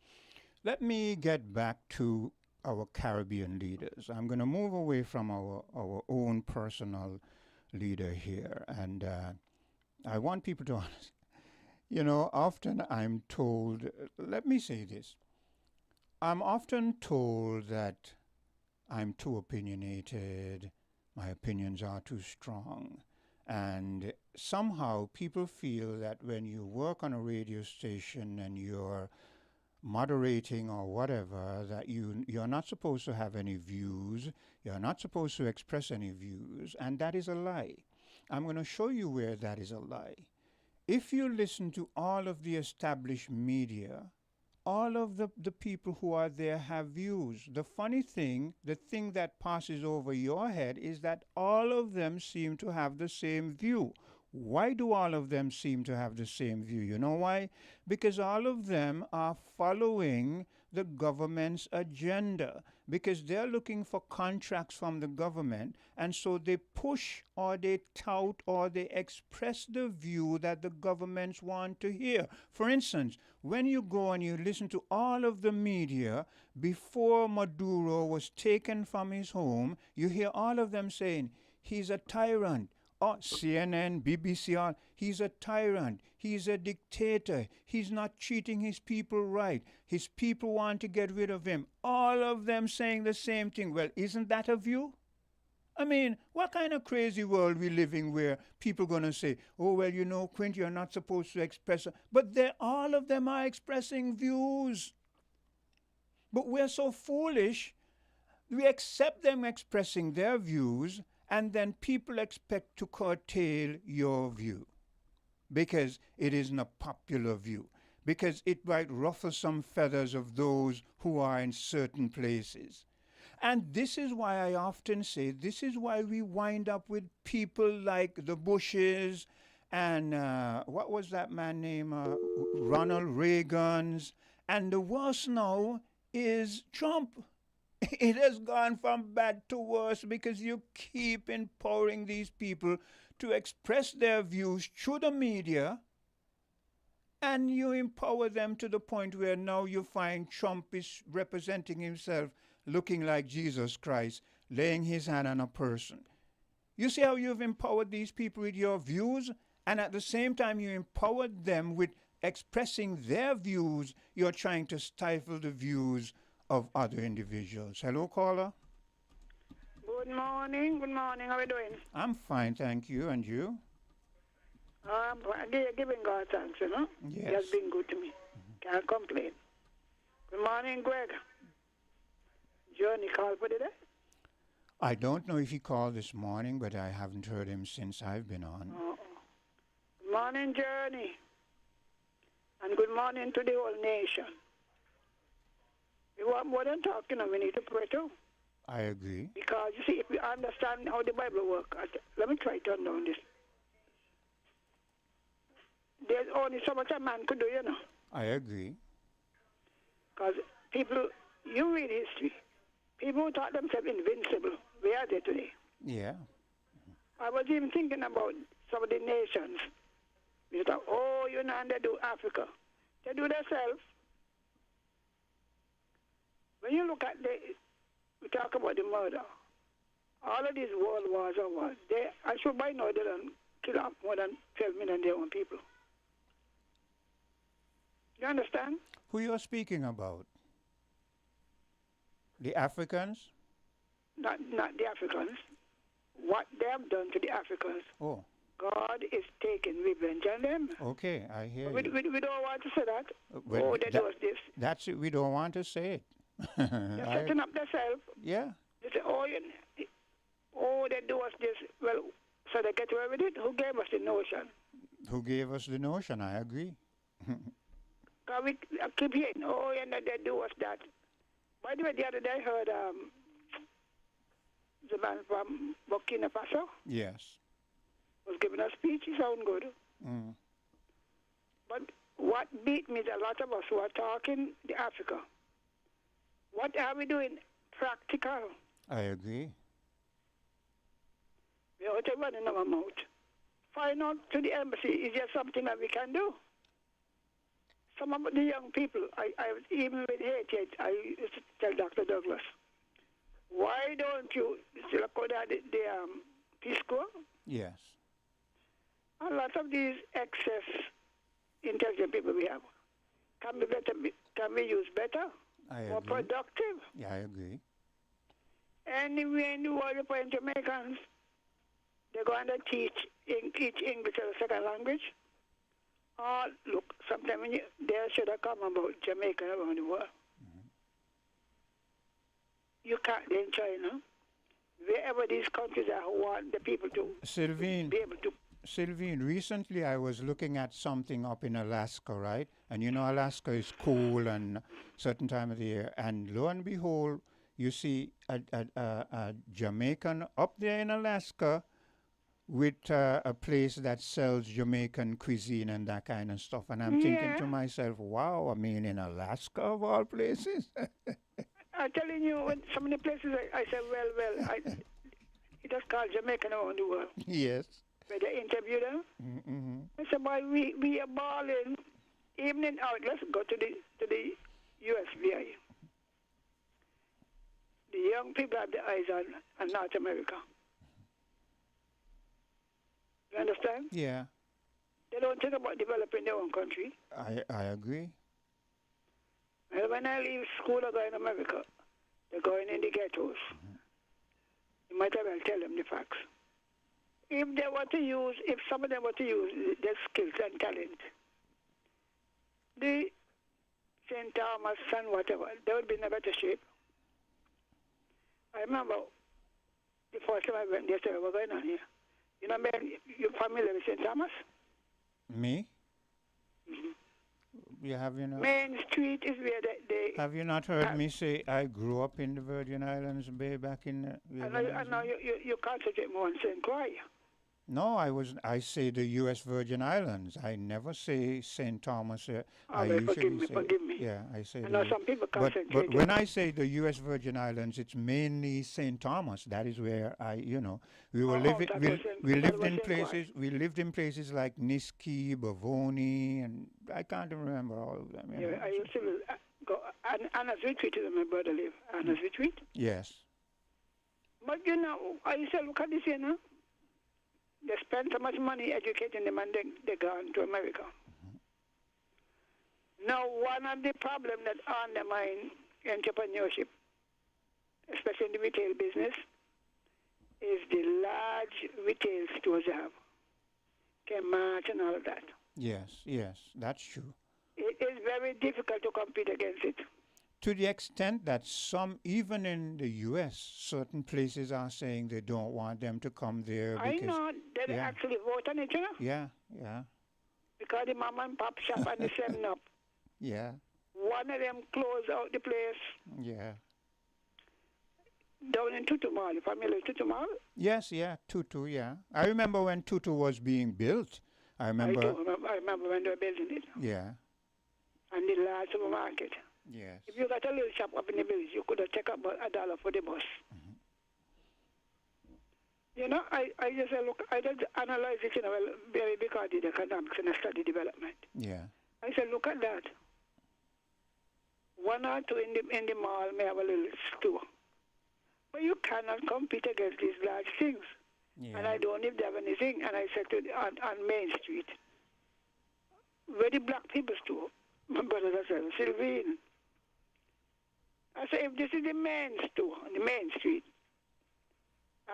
let me get back to our Caribbean leaders. I'm going to move away from our own personal leader here, and I want people to understand. You know, often I'm told, let me say this, I'm often told that I'm too opinionated, my opinions are too strong. And somehow people feel that when you work on a radio station and you're moderating or whatever, that you're not supposed to have any views, you're not supposed to express any views, and that is a lie. I'm going to show you where that is a lie. If you listen to all of the established media, all of the people who are there have views. The funny thing, the thing that passes over your head is that all of them seem to have the same view. Why do all of them seem to have the same view? You know why? Because all of them are following the government's agenda, because they're looking for contracts from the government, and so they push or they tout or they express the view that the governments want to hear. For instance, when you go and you listen to all of the media before Maduro was taken from his home, you hear all of them saying, he's a tyrant. Oh, CNN, BBC, he's a tyrant, he's a dictator, he's not treating his people right, his people want to get rid of him. All of them saying the same thing. Well, isn't that a view? I mean, what kind of crazy world we living where people going to say, oh, well, you know, Quint, you're not supposed to express, but all of them are expressing views. But we're so foolish, we accept them expressing their views, and then people expect to curtail your view because it isn't a popular view, because it might ruffle some feathers of those who are in certain places. And this is why I often say, this is why we wind up with people like the Bushes and what was that man named Ronald Reagan's, and the worst now is Trump. It has gone from bad to worse because you keep empowering these people to express their views through the media, and you empower them to the point where now you find Trump is representing himself looking like Jesus Christ, laying his hand on a person. You see how you've empowered these people with your views, and at the same time you empowered them with expressing their views. You're trying to stifle the views of other individuals. Hello, caller. Good morning. How are you doing? I'm fine, thank you. And you? Giving God thanks, you know. Yes. He has been good to me. Can't complain. Good morning, Greg. Johnny called for today? I don't know if he called this morning, but I haven't heard him since I've been on. Good morning, Journey. And good morning to the whole nation. We want more than talking, we need to pray too. I agree. Because, you see, if we understand how the Bible works, let me try to turn down this. There's only so much a man could do, you know. I agree. Because people, you read history, people who thought themselves invincible, where are they today? Yeah. I was even thinking about some of the nations. We thought, oh, you know, and they do Africa. They do themselves. When you look at we talk about the murder. All of these world wars are what? I should by now they don't kill up more than 12 million their own people. You understand? Who you're speaking about? The Africans? Not the Africans. What they have done to the Africans. Oh. God is taking revenge on them. Okay, I hear We you. don't want to say that. Well, they do us this. That's it. We don't want to say it. They're setting up themselves. Yeah. They say, they do us this. Well, so they get away with it. Who gave us the notion? Who gave us the notion? I agree. Because we keep hearing, they do us that. By the way, the other day I heard the man from Burkina Faso Yes. was giving a speech. He sounded good. Mm. But what beat me is a lot of us who are talking the Africa. What are we doing practical? I agree. We ought to run in our mouth. Find out to the embassy, is there something that we can do? Some of the young people, I was even with Haiti, I used to tell Dr. Douglas, why don't you still call that the fiscal? Yes. A lot of these excess intelligent people we have can be used better, more productive. Yeah, I agree. Anywhere in the world you find Jamaicans, they go and they teach English as a second language. Oh, look, sometimes they should have come about Jamaica around the world. Mm-hmm. You can't, in China, wherever these countries are who want the people to be able to. Sylvine, recently I was looking at something up in Alaska, right? And you know Alaska is cool and certain time of the year. And lo and behold, you see a Jamaican up there in Alaska with a place that sells Jamaican cuisine and that kind of stuff. And I'm thinking to myself, wow, I mean, in Alaska of all places. I'm telling you, when some of the places I said, it is called Jamaican around the world. Yes. Where they interview them. Mm-hmm. I said, boy, we are balling. Evening out, let's go to the USVI. The young people have their eyes on North America. You understand? Yeah. They don't think about developing their own country. I agree. And when I leave school, I go in America. They're going in the ghettos. Mm-hmm. You might as well tell them the facts. If some of them want to use their skills and talent, the St. Thomas and whatever, they would be in a better shape. I remember the first time I went there, so what's going on here? You know, man, you're familiar with St. Thomas? Me? Mm-hmm. You know. Main Street is where they have you not heard me say I grew up in the Virgin Islands Bay back in the... I know you concentrate more on St. Croix. No, I say the U.S. Virgin Islands. I never say St. Thomas. I usually forgive me. Yeah, I say. I know some people concentrate. But when I say the U.S. Virgin Islands, it's mainly St. Thomas. That is where we were living. We lived in places. We lived in places like Niski, Bavoni, and I can't remember all of them. Yeah, I used to go. Anna's Retreat is where my brother live. Anna's Retreat. Yes. But I used to look at this, They spend so much money educating them and they gone to America. Mm-hmm. Now, one of the problems that undermine entrepreneurship, especially in the retail business, is the large retail stores you have. Kmart and all of that. Yes, yes, that's true. It is very difficult to compete against it. To the extent that some, even in the U.S., certain places are saying they don't want them to come there I because know they actually vote on it, you know, yeah, yeah, because the mom and pop shop and the 7-Up, yeah, one of them closed out the place yeah. down in Tutu Mall, the family Tutu Mall. Yes, yeah, Tutu, yeah. I remember when Tutu was being built. I remember. I remember when they were building it. Yeah, And the large supermarket. yes. If you got a little shop up in the village, you could have taken about $1 for the bus. Mm-hmm. You know, I just say, look, I just analyze it, you know, very because I did economics and I studied development. Yeah. I said, look at that. One or two in the mall may have a little store. But you cannot compete against these large things. Yeah. And I don't know if they have anything. And I said to on Main Street, where the black people store, my brothers I said, Sylvine. I said, if this is the main store, on the Main Street,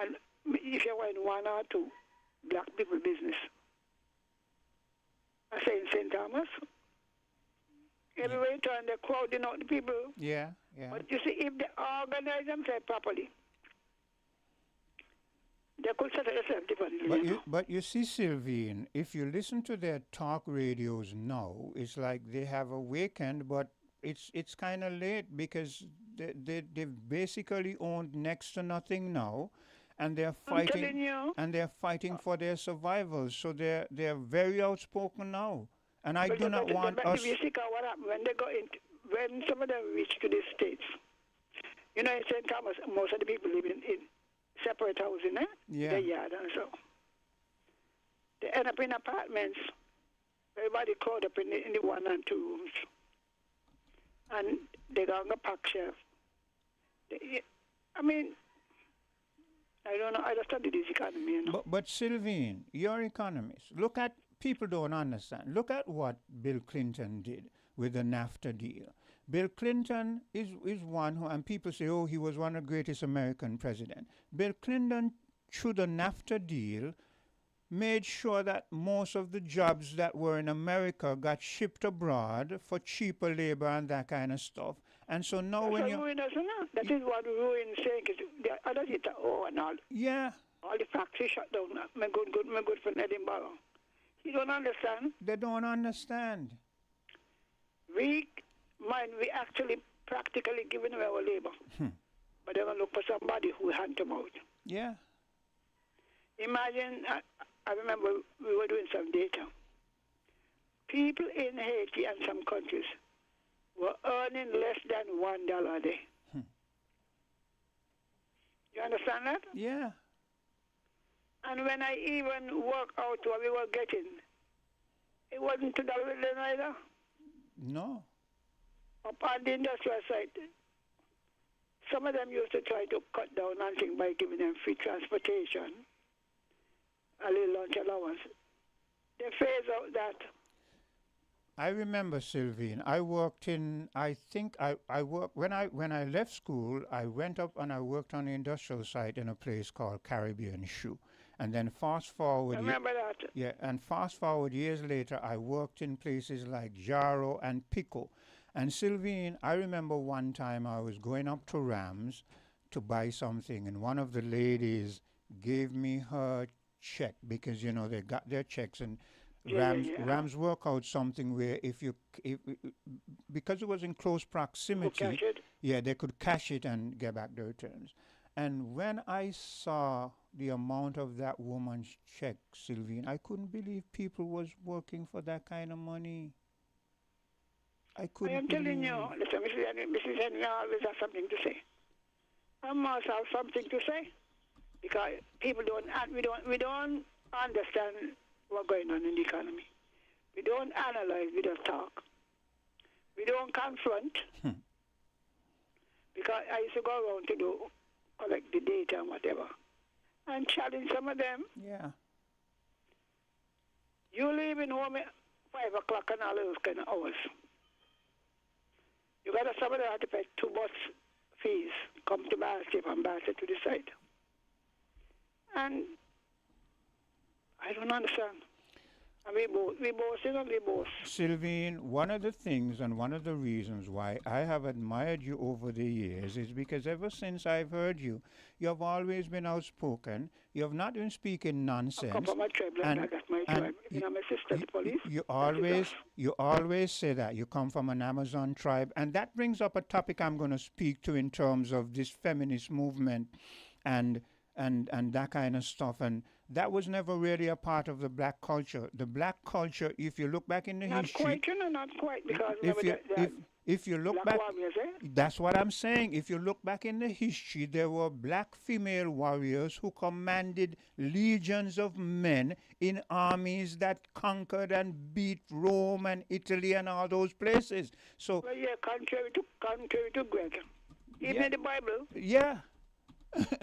and if you want one or two black people business, I say in St. Thomas, everywhere you turn, they're crowding out the people. Yeah, yeah. But you see, if they organize themselves properly, they could settle themselves differently. But you see, Sylvine, if you listen to their talk radios now, it's like they have awakened, but it's kind of late because they've basically owned next to nothing now, and they're fighting for their survival. So they're very outspoken now, and I do not want us. If you see what happened when they got into, when some of them reached to the States, you know, in St. Thomas, most of the people live in separate housing, their yard and so. They end up in apartments. Everybody crowd up in the 1 and 2 rooms. And they got a pack shelf. I mean, I don't know. I just studied this economy, you know. But Sylvine, you're economist. Look at, people don't understand. Look at what Bill Clinton did with the NAFTA deal. Bill Clinton is one who, and people say, oh, he was one of the greatest American presidents. Bill Clinton, through the NAFTA deal, made sure that most of the jobs that were in America got shipped abroad for cheaper labor and that kind of stuff. And so now That's when you... That is what ruin saying, the other did and all. Yeah. All the factories shut down. My good friend Edinburgh. You don't understand. They don't understand. We actually practically giving away our labor. But they're going to look for somebody who hunt them out. Yeah. Imagine, I remember we were doing some data. People in Haiti and some countries were earning less than $1 a day. You understand that? Yeah. And when I even worked out what we were getting, it wasn't $2 then either. No. Upon the industrial site, some of them used to try to cut down on things by giving them free transportation, a little lunch allowance. They phase out that. I remember, Sylvine, I worked in, I worked, when I left school, I went up and I worked on the industrial site in a place called Caribbean Shoe. And then fast forward... I remember that. Yeah, and fast forward years later, I worked in places like Jaro and Pico. And Sylvine, I remember one time I was going up to Rams to buy something, and one of the ladies gave me her check because, you know, they got their checks, and Rams work out something where if because it was in close proximity, they could cash it and get back the returns. And when I saw the amount of that woman's check, Sylvine, I couldn't believe people was working for that kind of money. I am telling you, listen, Mrs. Henry always has something to say. I must have something to say because people we don't understand what's going on in the economy. We don't analyze, we don't talk. We don't confront because I used to go around to collect the data and whatever and challenge some of them. Yeah. You leave in home at 5 o'clock and all those kind of hours. You got somebody that have to pay too much fees, come to Boston from Boston to the side. And I don't understand. And we both, you know, we both. Sylvine, one of the things and one of the reasons why I have admired you over the years is because ever since I've heard you, you have always been outspoken. You have not been speaking nonsense. I come from a tribe like that. That's my tribe. You know, my sister, the police. You always say that you come from an Amazon tribe, and that brings up a topic I'm going to speak to in terms of this feminist movement and that kind of stuff. And that was never really a part of the black culture. The black culture, if you look back in the history, not quite, you know, not quite, because if you look back, warriors, that's what I'm saying. If you look back in the history, there were black female warriors who commanded legions of men in armies that conquered and beat Rome and Italy and all those places. So, well, yeah, contrary to Greg, even in the Bible. Yeah.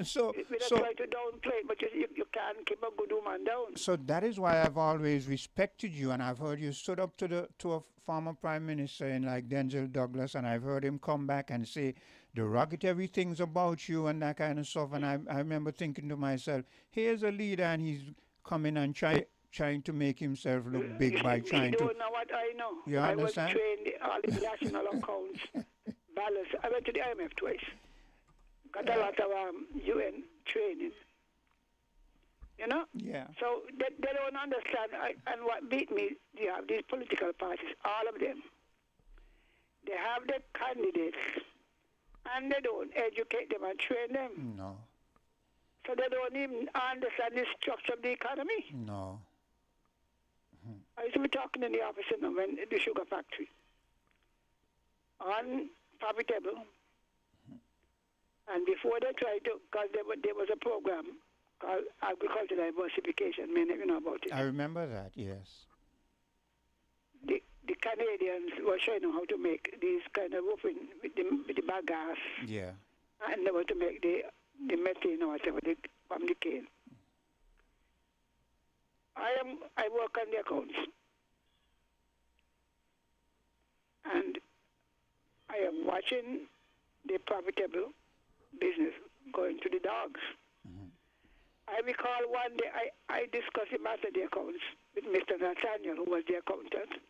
So we don't try to downplay it, but you can't keep a good woman down. So that is why I've always respected you, and I've heard you stood up to a former prime minister in like Denzel Douglas, and I've heard him come back and say derogatory things about you and that kind of stuff. And I remember thinking to myself, here's a leader, and he's coming and trying to make himself look big by trying to. You don't know what I know. You understand? I was trained all the national accounts, balance. I went to the IMF twice. Got a lot of UN training, you know? Yeah. So they don't understand. And what beat me, you have these political parties, all of them. They have their candidates, and they don't educate them and train them. No. So they don't even understand the structure of the economy. No. I used to be talking in the office, you know, when the sugar factory. Unprofitable. And before they tried to, because there was a program called agricultural diversification, many of you know about it. I remember that, yes. The Canadians were showing them how to make these kind of roofing with the bagasse. Yeah. And they were to make the methane or whatever from the cane. I work on the accounts. And I am watching the profitable business going to the dogs. Mm-hmm. I recall one day I discussed the matter of the accounts with Mr. Nathaniel, who was the accountant.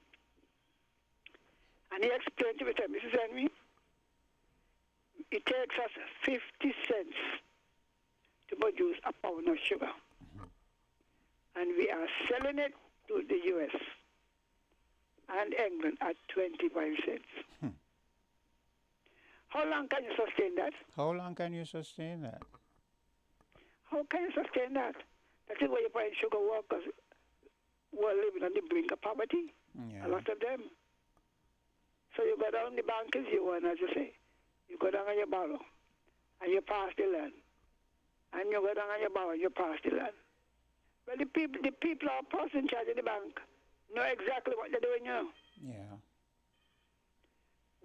And he explained to me, Mrs. Henry, it takes us 50 cents to produce a pound of sugar. Mm-hmm. And we are selling it to the U.S. and England at 25 cents. How long can you sustain that? How long can you sustain that? How can you sustain that? That is why you find sugar workers who are living on the brink of poverty. Yeah. A lot of them. So you go down the bank as you want, as you say. You go down and you borrow, and you pass the land. And you go down and you borrow, and you pass the land. Well, the people are person in charge of the bank know exactly what they're doing, you know. Yeah.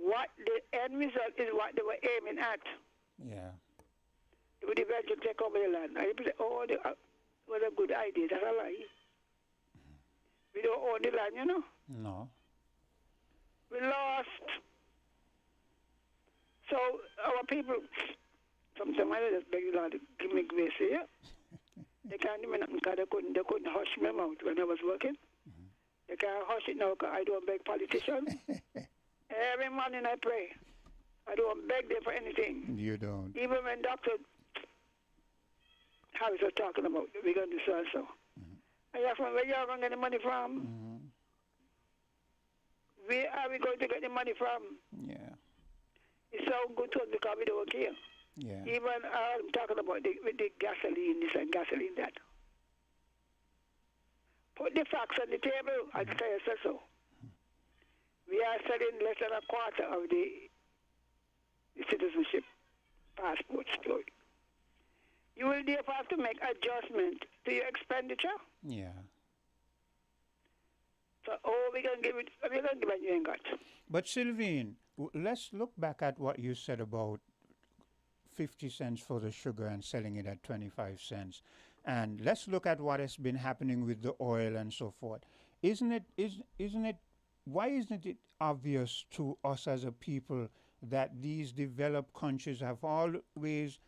What the end result is what they were aiming at. Yeah. They would eventually take over the land. And people say, oh, was a good idea. That's a lie. We don't own the land, you know. No. We lost. So our people, sometimes I just beg the Lord to give me grace here. They can't do nothing because they couldn't hush my mouth when I was working. Mm-hmm. They can't hush it now because I don't beg politicians. Every morning I pray. I don't beg them for anything. You don't. Even when Dr. Harris was talking about, we're going to do so and so. Mm-hmm. I asked him, where y'all going to get the money from? Mm-hmm. Where are we going to get the money from? Yeah. It's so good to us because we don't care. Yeah. Even I'm talking about with the gasoline this and gasoline that. Put the facts on the table, I'll tell you so. We are selling less than a quarter of the citizenship passport story. You will therefore have to make adjustment to your expenditure. Yeah. So, we're going to give it what you ain't got. But Sylvine, let's look back at what you said about 50 cents for the sugar and selling it at 25 cents. And let's look at what has been happening with the oil and so forth. Isn't it why isn't it obvious to us as a people that these developed countries have always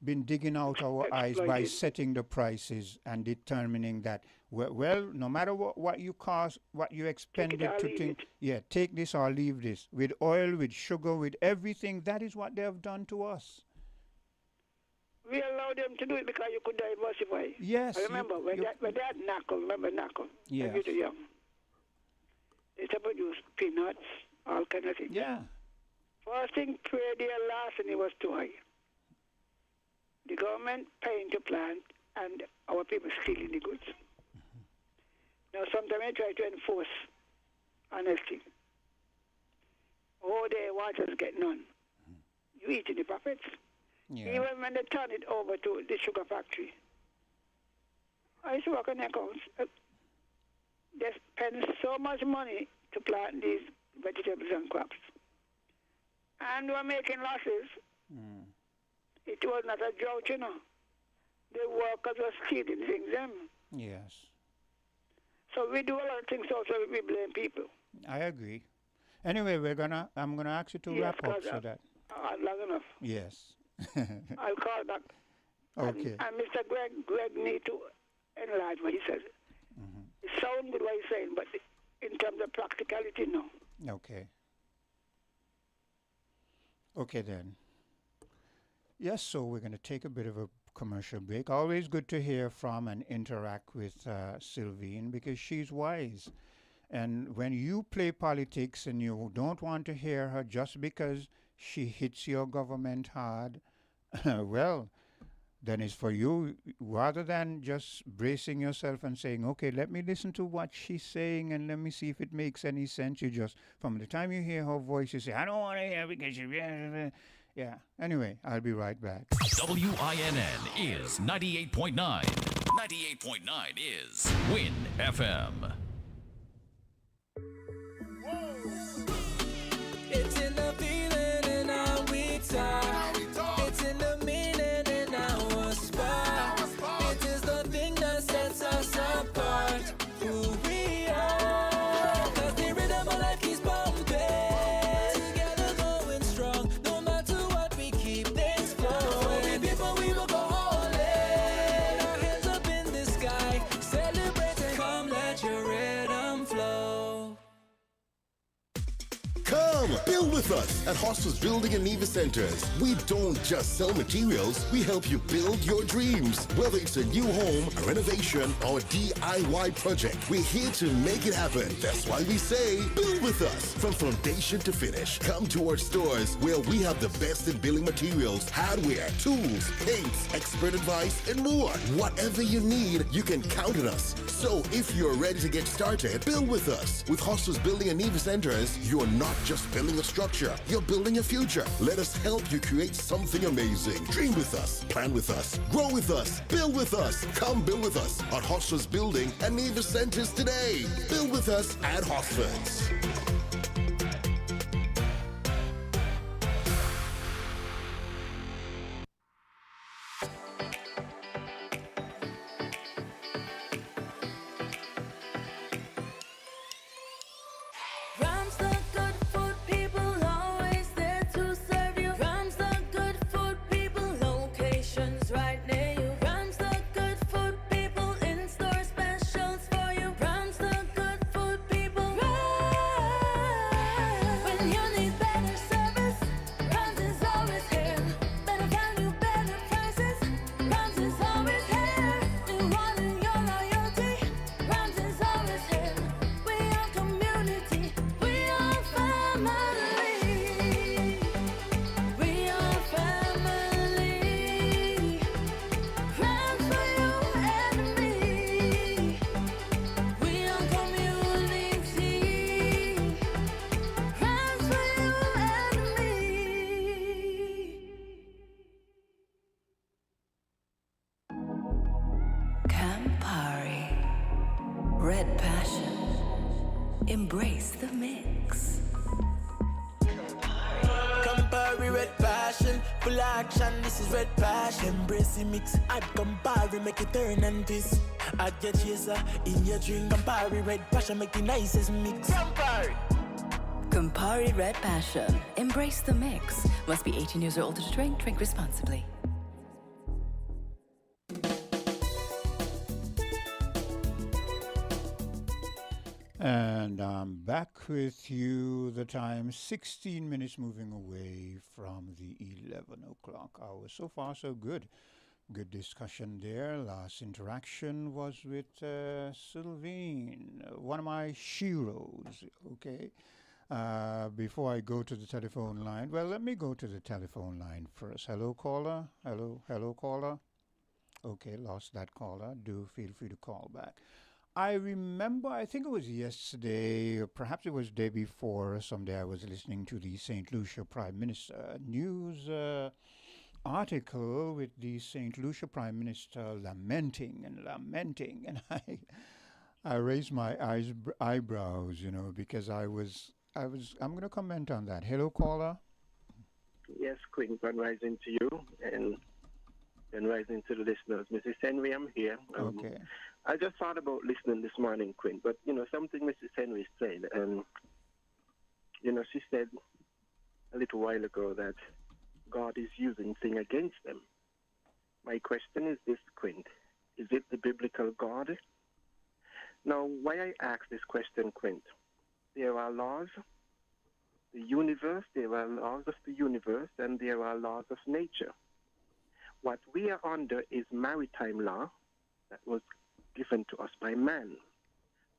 been digging out our eyes by setting the prices and determining that, well, no matter what you cost, what you expended to think, take this or leave this. With oil, with sugar, with everything, that is what they have done to us. We allowed them to do it because you could diversify. Yes. I remember when they had knuckle, Yes. when you were young. They used to produce peanuts, all kind of things. Yeah. First thing, trade there last, and it was too high. The government paying to plant, and our people stealing the goods. Now, sometimes they try to enforce honesty. All they want us to get none. You eating the profits. Yeah. Even when they turn it over to the sugar factory. I used to work on the accounts. They spend so much money to plant these vegetables and crops. And we're making losses. It was not a drought, you know. The workers were stealing things, them. Yes. So we do a lot of things also, we blame people. I agree. Anyway, I'm gonna ask you to wrap up so that. Long enough. Yes. I'll call back. Okay. And Mr. Greg need to enlarge what he says. It sounds good what he's saying, but in terms of practicality, no. Okay. Okay then. Yes, so we're going to take a bit of a commercial break. Always good to hear from and interact with Sylvine because she's wise. And when you play politics and you don't want to hear her just because she hits your government hard, well, then it's for you, rather than just bracing yourself and saying, okay, let me listen to what she's saying and let me see if it makes any sense. You just, from the time you hear her voice, you say, I don't want to hear because she... Yeah. Anyway, I'll be right back. WINN is 98.9. 98.9 is Win FM. It's in the feeling in our we talk. It's in the meaning in our spot. It is the thing that sets us apart. Who we are. 'Cause the rhythm of life keeps bumping. Together going strong. No matter what, we keep things flowing. Before we will go all in. Our hands up in the sky. Celebrating. Come let your rhythm flow. Come, build with us at Hostels Building and Nevis Centers. We don't just sell materials, we help you build your dreams. Whether it's a new home, a renovation, or DIY project, we're here to make it happen. That's why we say, build with us. From foundation to finish, come to our stores where we have the best in building materials, hardware, tools, paints, expert advice, and more. Whatever you need, you can count on us. So if you're ready to get started, build with us. With Hostels Building and Nevis Centers, you're not just building a structure, you're building a future. Let us help you create something amazing. Dream with us, plan with us, grow with us, build with us. Come build with us at Hostels Building and Nevis Centers today. Build with us at Hosfords. Rams the good food people always there to serve you. Rams the good food people locations right near you. Rams the good food people in store specials for you. Rams the good food people. When you need better service, Rams is always here. Better value, better prices. Rams is always here. We want your loyalty. Rams is always here. We are community. We are family. We are family. Rams for you and me. We are community. Rams for you and me. Campari. Red passion. Embrace the mix. Campari red passion, full action, this is red passion. Embrace the mix, add Campari, make it turn and twist. Add your chaser in your drink. Campari red passion, make the nicest mix. Campari. Campari Red Passion. Embrace the mix. Must be 18 years or older to drink. Drink responsibly. And I'm back with you. The time 16 minutes moving away from the 11 o'clock hour. So far, so good. Good discussion there. Last interaction was with Sylvine, one of my sheroes. Okay. Before I go to the telephone line, well, let me go to the telephone line first. Hello, caller. Hello, caller. Okay, lost that caller. Do feel free to call back. I remember, I think it was yesterday, or perhaps it was day before, someday I was listening to the St. Lucia Prime Minister news article with the St. Lucia Prime Minister lamenting, and I raised my eyebrows, because I'm going to comment on that. Hello, caller. Yes, Queen, grand rising to you, and rising to the listeners. Mrs. Henry, I'm here. Okay. I just thought about listening this morning, Quinn, but, something Mrs. Henry said, she said a little while ago that God is using things against them. My question is this, Quinn. Is it the biblical God? Now, why I ask this question, Quinn, there are laws, there are laws of the universe, and there are laws of nature. What we are under is maritime law that was given to us by man.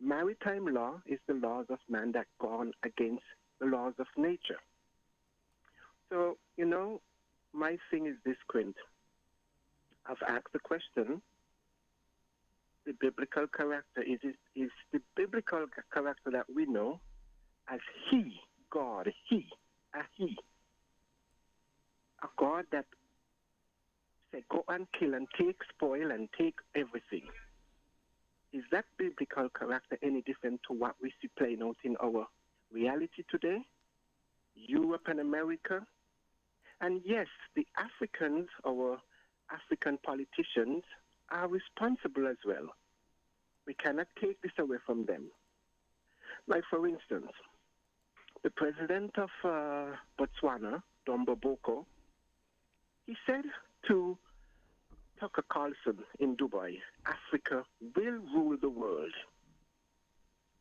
Maritime law is the laws of man that gone against the laws of nature. So, my thing is this, Quint. I've asked the question, the biblical character, is the biblical character that we know as He, God, He, a He. A God that said, go and kill and take spoil and take everything. Is that biblical character any different to what we see playing out in our reality today? Europe and America? And yes, the Africans, our African politicians, are responsible as well. We cannot take this away from them. Like, for instance, the president of Botswana, Dombo Boko, he said to Tucker Carlson in Dubai, Africa will rule the world.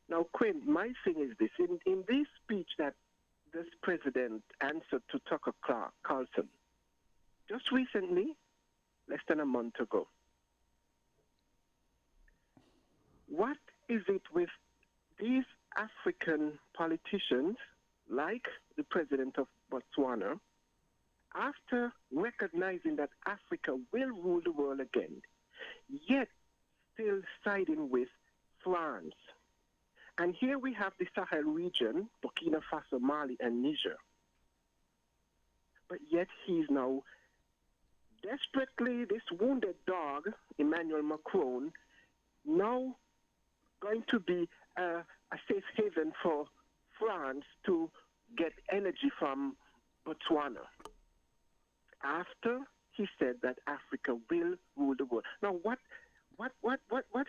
Now, Quinn, my thing is this. In this speech that this president answered to Tucker Carlson, just recently, less than a month ago, what is it with these African politicians, like the president of Botswana, after recognizing that Africa will rule the world again, yet still siding with France? And here we have the Sahel region, Burkina Faso, Mali, and Niger. But yet he's now desperately, this wounded dog, Emmanuel Macron, now going to be a safe haven for France to get energy from Botswana, after he said that Africa will rule the world. Now, what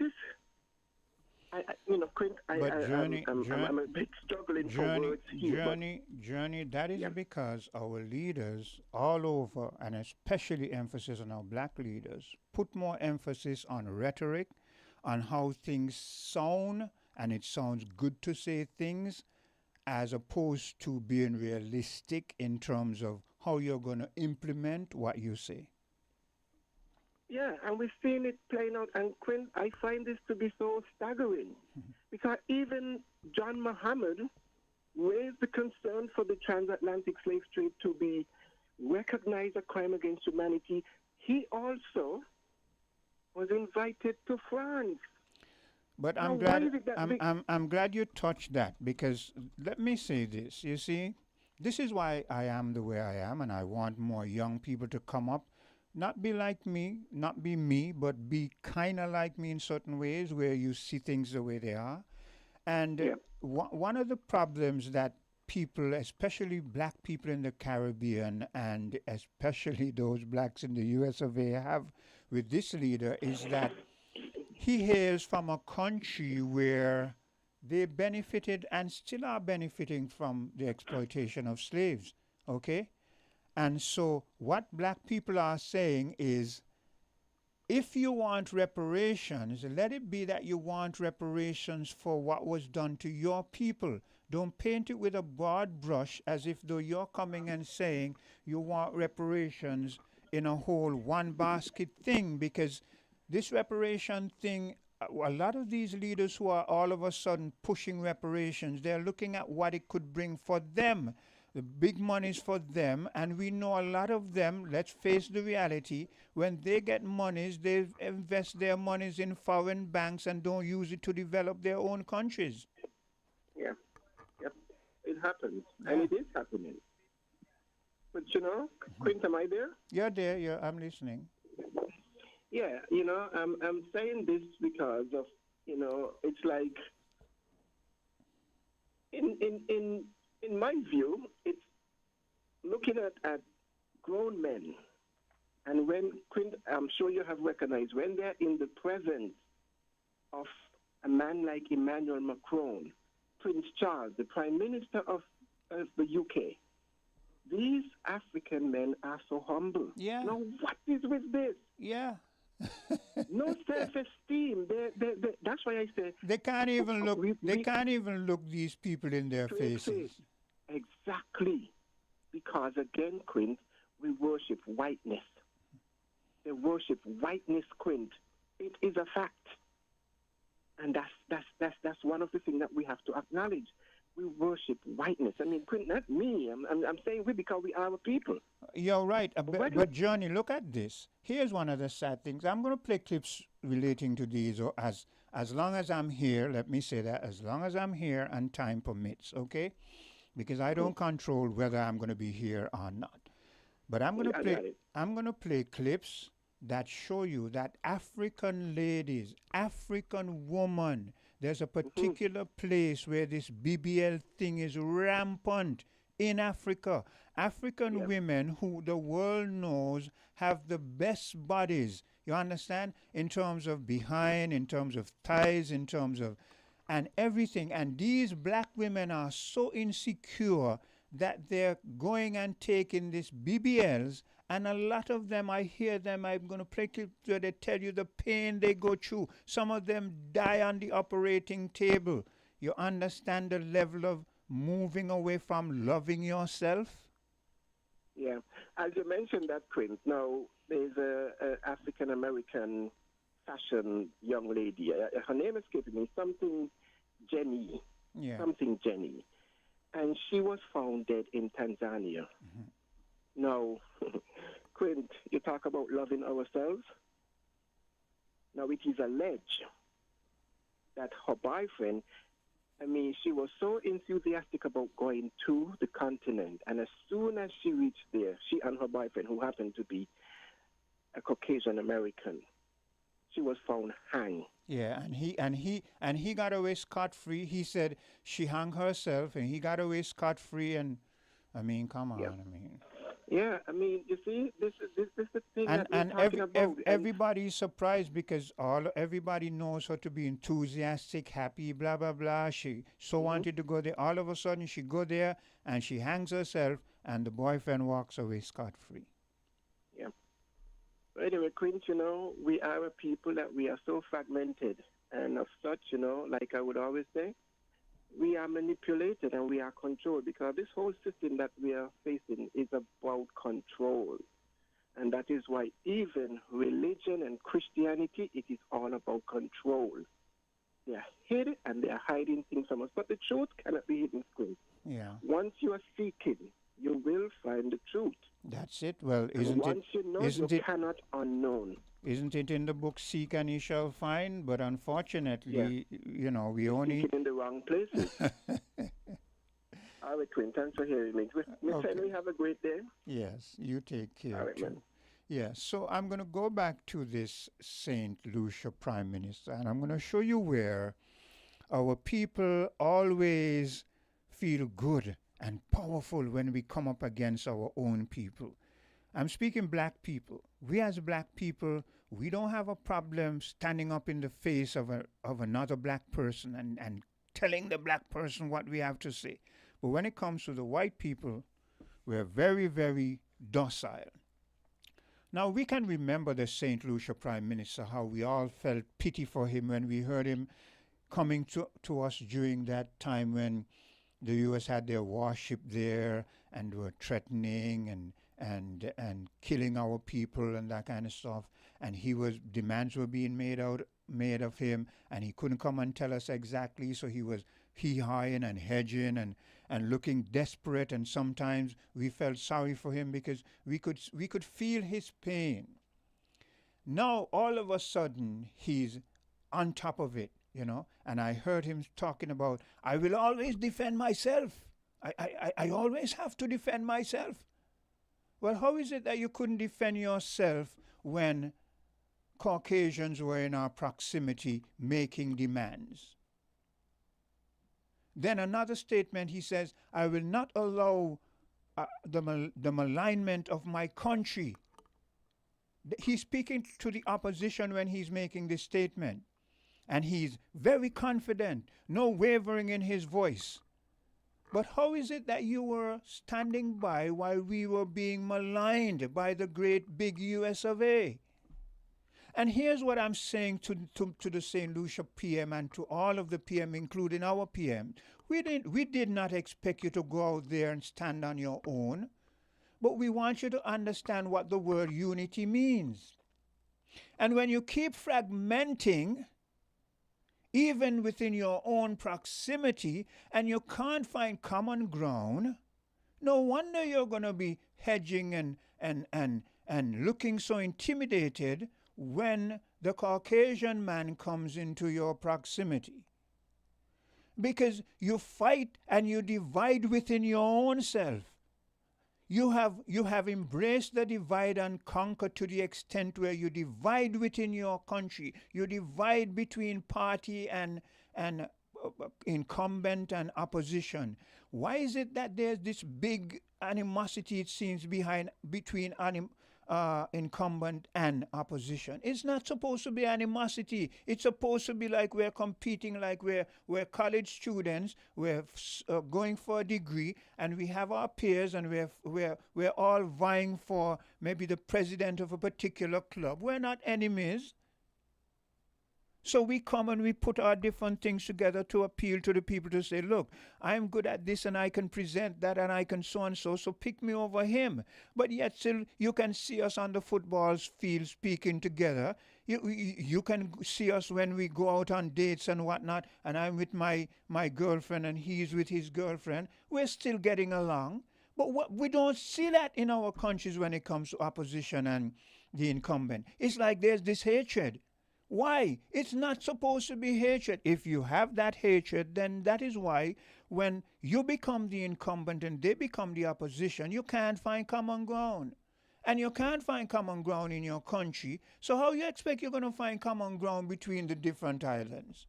is? Quint, I'm a bit struggling for words here. Journey, that is because our leaders all over, and especially emphasis on our black leaders, put more emphasis on rhetoric, on how things sound, and it sounds good to say things, as opposed to being realistic in terms of how you're going to implement what you say. Yeah, and we've seen it playing out. And Quinn, I find this to be so staggering because even John Muhammad raised the concern for the transatlantic slave trade to be recognized a crime against humanity. He also was invited to France. But now, I'm glad you touched that, because let me say this. You see, this is why I am the way I am, and I want more young people to come up. Not be like me, not be me, but be kind of like me in certain ways where you see things the way they are. And one of the problems that people, especially black people in the Caribbean, and especially those blacks in the US of A, have with this leader is that he hails from a country where they benefited and still are benefiting from the exploitation of slaves. Okay? And so, what black people are saying is, if you want reparations, let it be that you want reparations for what was done to your people. Don't paint it with a broad brush as if though you're coming and saying you want reparations in a whole one basket thing, because this reparation thing, a lot of these leaders who are all of a sudden pushing reparations, they're looking at what it could bring for them. The big money's for them, and we know a lot of them, let's face the reality, when they get monies, they invest their monies in foreign banks and don't use it to develop their own countries. Yeah, yep, it happens, and it is happening. But you know, Quint, am I there? You're there, I'm listening. Yeah, you know, I'm saying this because of, you know, it's like, in my view, it's looking at grown men, and when Quint, I'm sure you have recognized, when they're in the presence of a man like Emmanuel Macron, Prince Charles, the Prime Minister of the UK, these African men are so humble. Yeah. Now, what is with this? Yeah. No self-esteem. That's why I say they can't even look. They can't even look these people in their faces. Exactly, because again, Quint, we worship whiteness. They worship whiteness, Quint. It is a fact, and that's one of the things that we have to acknowledge. We worship whiteness. I mean, Quint, not me. I'm saying we because we are a people. You're right. But Johnny, look at this. Here's one of the sad things. I'm going to play clips relating to these, or as long as I'm here. Let me say that as long as I'm here and time permits. Okay. Because I don't control whether I'm going to be here or not. But I'm going to play clips that show you that African ladies, African women, there's a particular place where this BBL thing is rampant in Africa. African women who the world knows have the best bodies, you understand, in terms of behind, in terms of thighs, in terms of and everything. And these black women are so insecure that they're going and taking these BBLs, and a lot of them, I hear them, I'm going to play clips where they tell you the pain they go through. Some of them die on the operating table. You understand the level of moving away from loving yourself? Yeah. As you mentioned that, Quint, now there's a African-American fashion young lady. Her name escapes me, something Jenny. Yeah. Something Jenny. And she was found dead in Tanzania. Now, Quint, you talk about loving ourselves. Now, it is alleged that her boyfriend, I mean, she was so enthusiastic about going to the continent, and as soon as she reached there, she and her boyfriend, who happened to be a Caucasian American, she was found hanged. Yeah, and he got away scot-free. He said she hung herself, and he got away scot-free. And I mean, come on, I mean. Yeah, I mean, you see, this is the thing And that we're talking about. everybody's surprised because everybody knows her to be enthusiastic, happy, blah blah blah. She so wanted to go there. All of a sudden, she go there and she hangs herself, and the boyfriend walks away scot-free. Yeah. Anyway, Quint, you know, we are a people that we are so fragmented, and of such, you know, like I would always say, we are manipulated and we are controlled, because this whole system that we are facing is about control. And that is why even religion and Christianity, it is all about control. They are hidden and they are hiding things from us. But the truth cannot be hidden, Quint. Yeah. Once you are seeking, you will find the truth. That's it. Well, once you know, you cannot unknown. Isn't it in the book, seek and ye shall find? But unfortunately, you know, we only... Seeking in the wrong places. All right, Quint, thanks for hearing me. Miss Henry, have a great day. Yes, you take care. All right, man. Yeah, so I'm going to go back to this St. Lucia Prime Minister, and I'm going to show you where our people always feel good and powerful when we come up against our own people. I'm speaking black people. We as black people, we don't have a problem standing up in the face of another black person and telling the black person what we have to say. But when it comes to the white people, we're very, very docile. Now, we can remember the St. Lucia Prime Minister, how we all felt pity for him when we heard him coming to us during that time when the U.S. had their warship there and were threatening and killing our people and that kind of stuff. And demands were being made of him, and he couldn't come and tell us exactly, so he was hee-hawing and hedging and looking desperate, and sometimes we felt sorry for him because we could feel his pain. Now all of a sudden he's on top of it, and I heard him talking about, I will always defend myself. I always have to defend myself. Well, how is it that you couldn't defend yourself when Caucasians were in our proximity making demands? Then another statement, he says, I will not allow the malignment of my country. He's speaking to the opposition when he's making this statement. And he's very confident, no wavering in his voice. But how is it that you were standing by while we were being maligned by the great big US of A? And here's what I'm saying to the St. Lucia PM and to all of the PM, including our PM. We did not expect you to go out there and stand on your own, but we want you to understand what the word unity means. And when you keep fragmenting, even within your own proximity, and you can't find common ground, no wonder you're going to be hedging and looking so intimidated when the Caucasian man comes into your proximity. Because you fight and you divide within your own self. You have embraced the divide and conquer to the extent where you divide within your country. You divide between party and incumbent and opposition. Why is it that there's this big animosity, it seems, between incumbent and opposition? It's not supposed to be animosity. It's supposed to be like we're competing, like we're college students, we're going for a degree, and we have our peers, and we're all vying for maybe the president of a particular club. We're not enemies. So we come and we put our different things together to appeal to the people to say, look, I'm good at this and I can present that and I can so and so pick me over him. But yet still you can see us on the football field speaking together. You can see us when we go out on dates and whatnot, and I'm with my girlfriend and he's with his girlfriend. We're still getting along. But we don't see that in our countries when it comes to opposition and the incumbent. It's like there's this hatred. Why? It's not supposed to be hatred. If you have that hatred, then that is why when you become the incumbent and they become the opposition, you can't find common ground. And you can't find common ground in your country. So how you expect you're going to find common ground between the different islands?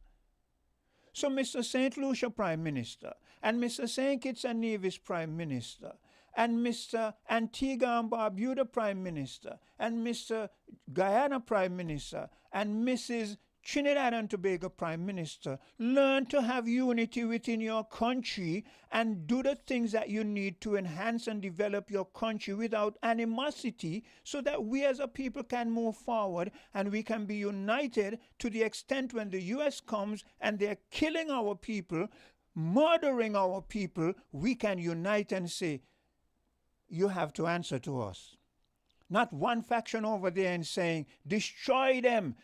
So Mr. St. Lucia Prime Minister and Mr. St. Kitts and Nevis Prime Minister and Mr. Antigua and Barbuda Prime Minister and Mr. Guyana Prime Minister and Mrs. Trinidad and Tobago Prime Minister, learn to have unity within your country and do the things that you need to enhance and develop your country without animosity, so that we as a people can move forward and we can be united to the extent when the U.S. comes and they're killing our people, murdering our people, we can unite and say, you have to answer to us. Not one faction over there and saying, destroy them.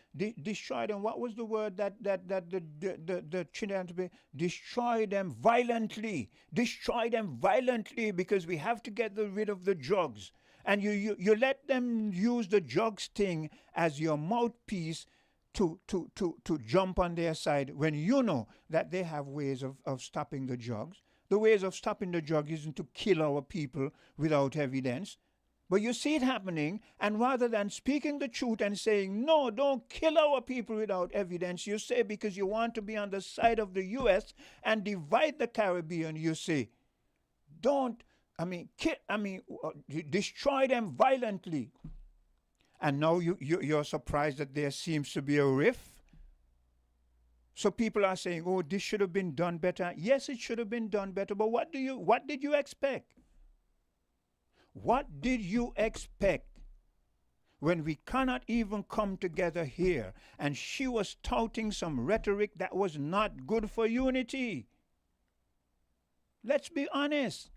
Destroy them. What was the word that the Trinidad, destroy them violently. Destroy them violently, because we have to get rid of the drugs. And you let them use the drugs thing as your mouthpiece to jump on their side, when you know that they have ways of stopping the drugs. The ways of stopping the drug isn't to kill our people without evidence. But you see it happening, and rather than speaking the truth and saying, no, don't kill our people without evidence, you say, because you want to be on the side of the U.S. and divide the Caribbean, you say, Don't, destroy them violently. And now you're surprised that there seems to be a rift. So people are saying, oh, this should have been done better. Yes, it should have been done better, but what did you expect? What did you expect when we cannot even come together here? And she was touting some rhetoric that was not good for unity. Let's be honest.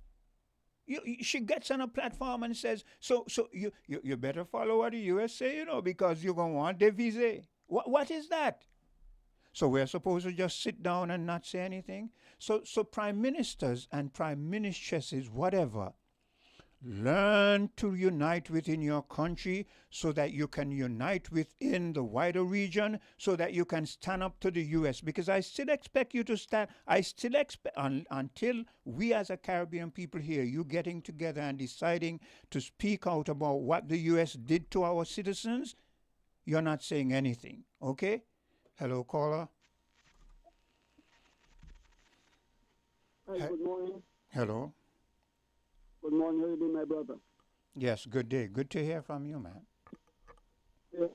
She gets on a platform and says, so you better follow what the US say, because you're going to want Nevis. What is that? So we're supposed to just sit down and not say anything? So prime ministers and prime mistresses, whatever, learn to unite within your country so that you can unite within the wider region, so that you can stand up to the U.S. Because I still expect you to stand. I still expect, until we as a Caribbean people here, you getting together and deciding to speak out about what the U.S. did to our citizens, you're not saying anything, okay? Hello, caller. Hi, good morning. Hello. Good morning, how you doing, my brother? Yes, good day. Good to hear from you, man. Yes,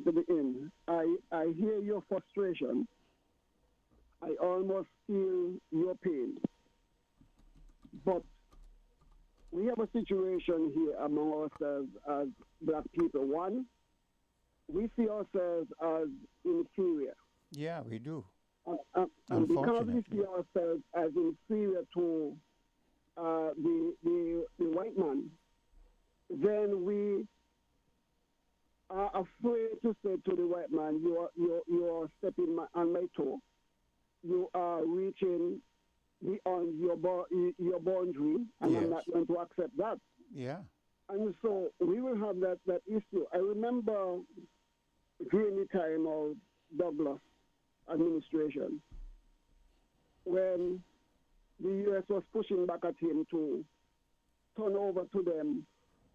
to the end. I hear your frustration. I almost feel your pain. But we have a situation here among ourselves as black people. One, we see ourselves as inferior. Yeah, we do. And because we see ourselves as inferior to the white man, then we are afraid to say to the white man, you are stepping on my toe. You are reaching beyond your boundary, and yes. I'm not going to accept that. Yeah. And so we will have that issue. I remember during the time of Douglas administration, when the U.S. was pushing back at him to turn over to them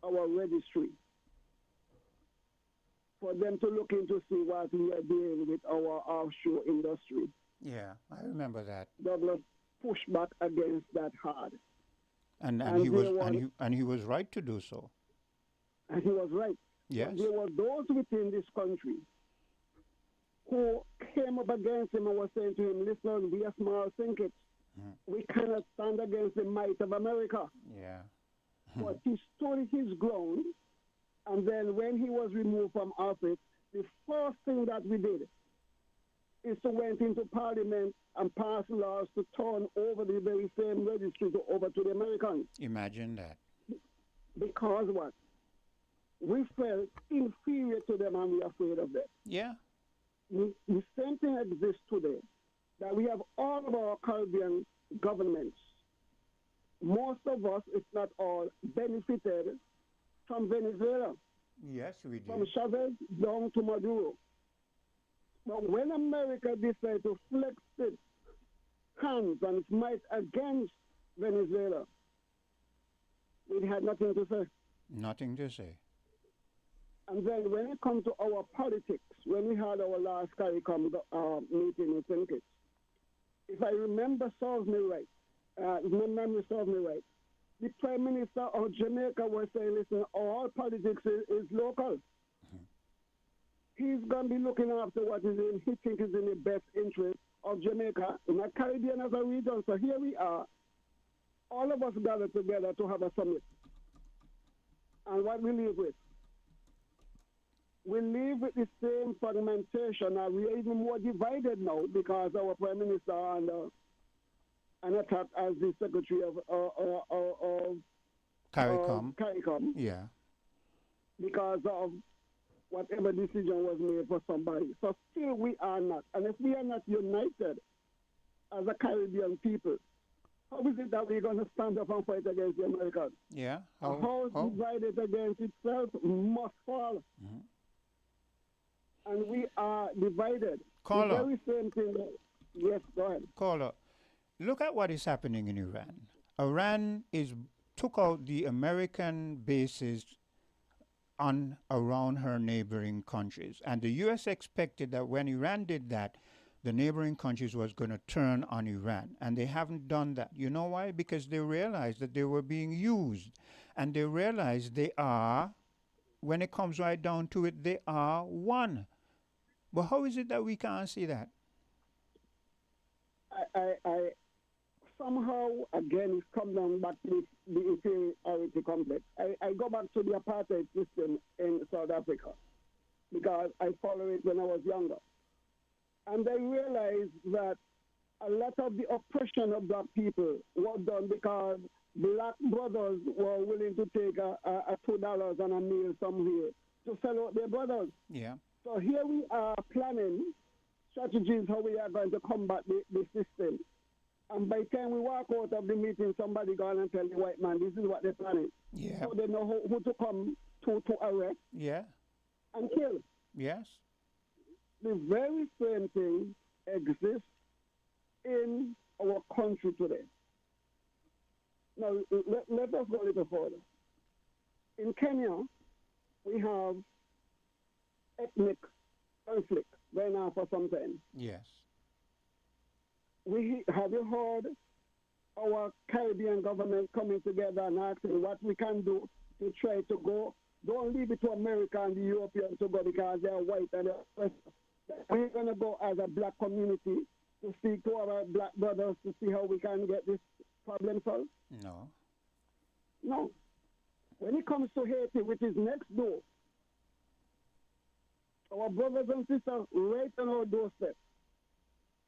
our registry, for them to look into see what we are doing with our offshore industry. Yeah, I remember that. Douglas pushed back against that hard. And he was right to do so. And he was right. Yes. But there were those within this country who came up against him and were saying to him, listen, we are small thinkers. We cannot stand against the might of America. Yeah. But he stood his ground, and then when he was removed from office, the first thing that we did is to went into Parliament and pass laws to turn over the very same registry over to the Americans. Imagine that. Because what? We felt inferior to them and we are afraid of them. Yeah. The same thing exists today, that we have all of our Caribbean governments, most of us, if not all, benefited from Venezuela. Yes, we did. From Chavez down to Maduro. But when America decided to flex its hands and its might against Venezuela, we had nothing to say. Nothing to say. And then when it comes to our politics, when we had our last CARICOM meeting in St. Kitts, if I remember serves me right, my memory serves me right, the Prime Minister of Jamaica was saying, listen, all politics is local. He's going to be looking after what is he thinks is in the best interest of Jamaica, in the Caribbean as a region. So here we are, all of us gathered together to have a summit. And what we live with? We live with the same fragmentation, and we are even more divided now because our Prime Minister and attack as the Secretary of CARICOM. Yeah. Because of whatever decision was made for somebody. So still we are not. And if we are not united as a Caribbean people, how is it that we're going to stand up and fight against the Americans? Yeah. A house divided against itself must fall. Mm-hmm. And we are divided. Caller. The very same thing. Yes, go ahead. Caller, look at what is happening in Iran. Iran took out the American bases around her neighboring countries. And the U.S. expected that when Iran did that, the neighboring countries was going to turn on Iran, and they haven't done that. You know why? Because they realized that they were being used, and they realized they are, when it comes right down to it, they are one. But how is it that we can't see that? I somehow, again, it's come down back to the inferiority complex. I go back to the apartheid system in South Africa because I followed it when I was younger. And I realized that a lot of the oppression of black people was done because black brothers were willing to take a $2 on a meal somewhere to sell out their brothers. Yeah. So here we are planning strategies how we are going to combat the system. And by the time we walk out of the meeting, somebody gone and tell the white man, this is what they're planning. Yeah. So they know who to come to arrest. Yeah. And kill. Yes. The very same thing exists in our country today. Now, let us go a little further. In Kenya, we have ethnic conflict going on for some time. Yes. Have you heard our Caribbean government coming together and asking what we can do to try to go? Don't leave it to America and the Europeans to go because they are white and they're we're going to go as a black community to speak to our black brothers to see how we can get this problem solved? No. No. When it comes to Haiti, which is next door, our brothers and sisters right on our doorstep,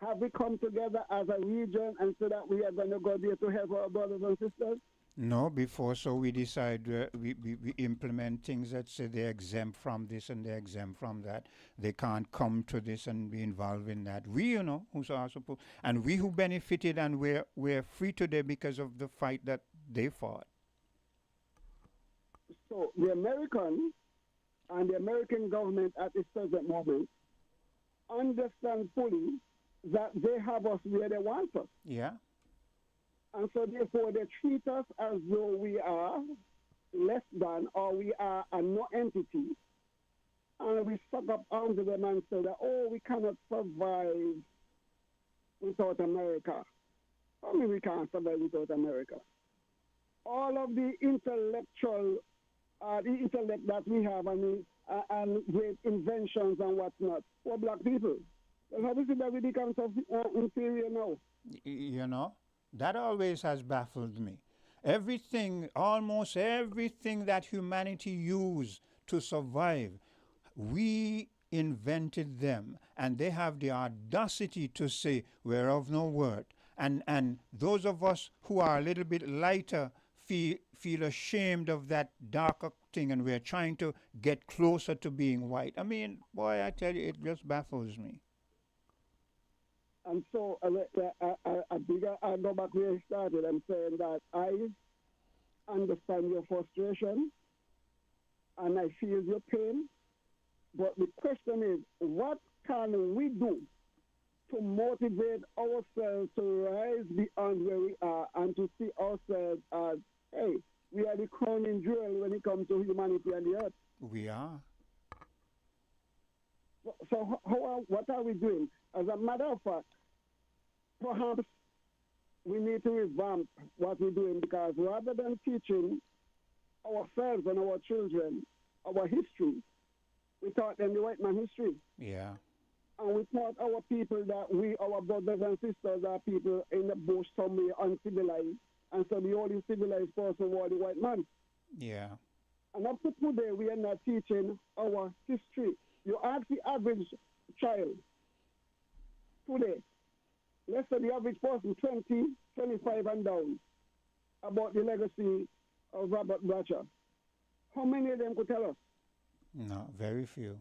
have we come together as a region and so that we are going to go there to help our brothers and sisters? No, before so we decide we implement things that say they're exempt from this and they're exempt from that. They can't come to this and be involved in that. We, you know, who's are supposed, and we who benefited and we're free today because of the fight that they fought. So the American and the American government at this present moment understand fully that they have us where they want us. Yeah. And so therefore they treat us as though we are less than or we are a no entity. And we suck up onto them and say that, oh, we cannot survive without America. I mean, we can't survive without America. All of the intellectual, the intellect that we have and great inventions and whatnot for black people. And how is it that we become so inferior now? You know? That always has baffled me. Everything, almost everything that humanity used to survive, we invented them, and they have the audacity to say we're of no worth. And those of us who are a little bit lighter feel ashamed of that darker thing, and we're trying to get closer to being white. I mean, boy, I tell you, it just baffles me. And so I go back where I started. I'm saying that I understand your frustration and I feel your pain. But the question is, what can we do to motivate ourselves to rise beyond where we are and to see ourselves as, hey, we are the crowning jewel when it comes to humanity and the earth? We are. So what are we doing? As a matter of fact, perhaps we need to revamp what we're doing, because rather than teaching ourselves and our children our history, we taught them the white man history. Yeah. And we taught our people that our brothers and sisters are people in the bush somewhere uncivilized. And so the only civilized person was the white man. Yeah. And up to today, we are not teaching our history. You ask the average child today, let's say the average person, 20, 25 and down, about the legacy of Robert Bratcher. How many of them could tell us? No, very few.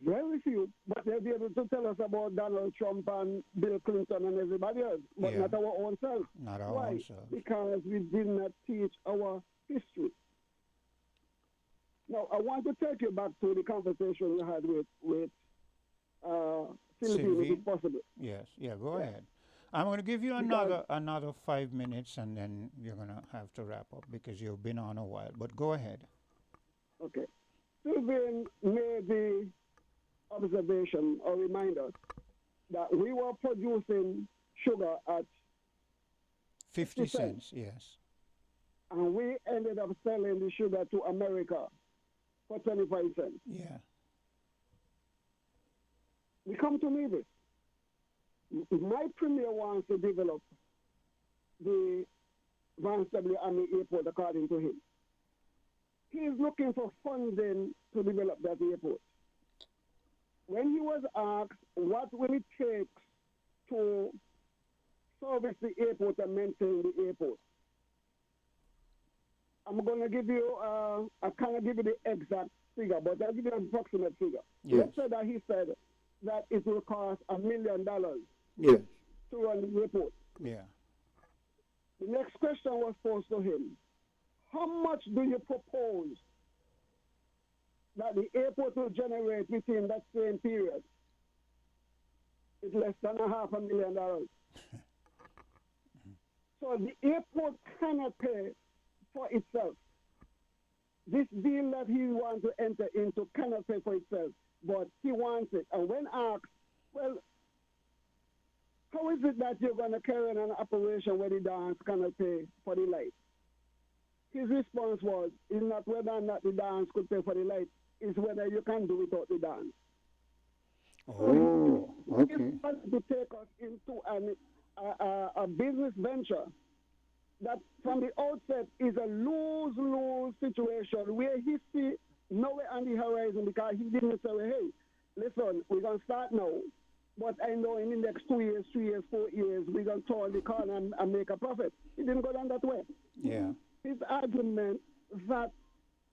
Very few, but they'll be able to tell us about Donald Trump and Bill Clinton and everybody else, but not our own self. Not our Why? own self. Because we did not teach our history. Now, I want to take you back to the conversation we had with Sylvie, if it's possible. Yes, go ahead. I'm going to give you another 5 minutes, and then you're going to have to wrap up because you've been on a while. But go ahead. Okay. Sylvie made the observation or reminder that we were producing sugar at 50 cents, yes. and we ended up selling the sugar to America for 25 cents. Yeah. We come to Nevis. My premier wants to develop the Vance W. Army Airport according to him. He is looking for funding to develop that airport. When he was asked what will it take to service the airport and maintain the airport, I'm going to give you, I can't give you the exact figure, but I'll give you an approximate figure. Yes. Let's say that he said that it will cost $1 million Yes. to run the airport. Yeah. The next question was posed to him. How much do you propose that the airport will generate within that same period? It's less than $500,000. So the airport cannot pay for itself. This deal that he wants to enter into cannot pay for itself, but he wants it. And when asked, well, how is it that you're going to carry on an operation where the dance cannot pay for the light? His response was, it's not whether or not the dance could pay for the light, it's whether you can do without the dance. Oh, okay. He wants to take us into a business venture that from the outset is a lose-lose situation where he see nowhere on the horizon because he didn't say, hey, listen, we're going to start now, but I know in the next 2 years, 3 years, 4 years, we're going to turn the corner and make a profit. He didn't go down that way. Yeah. His argument that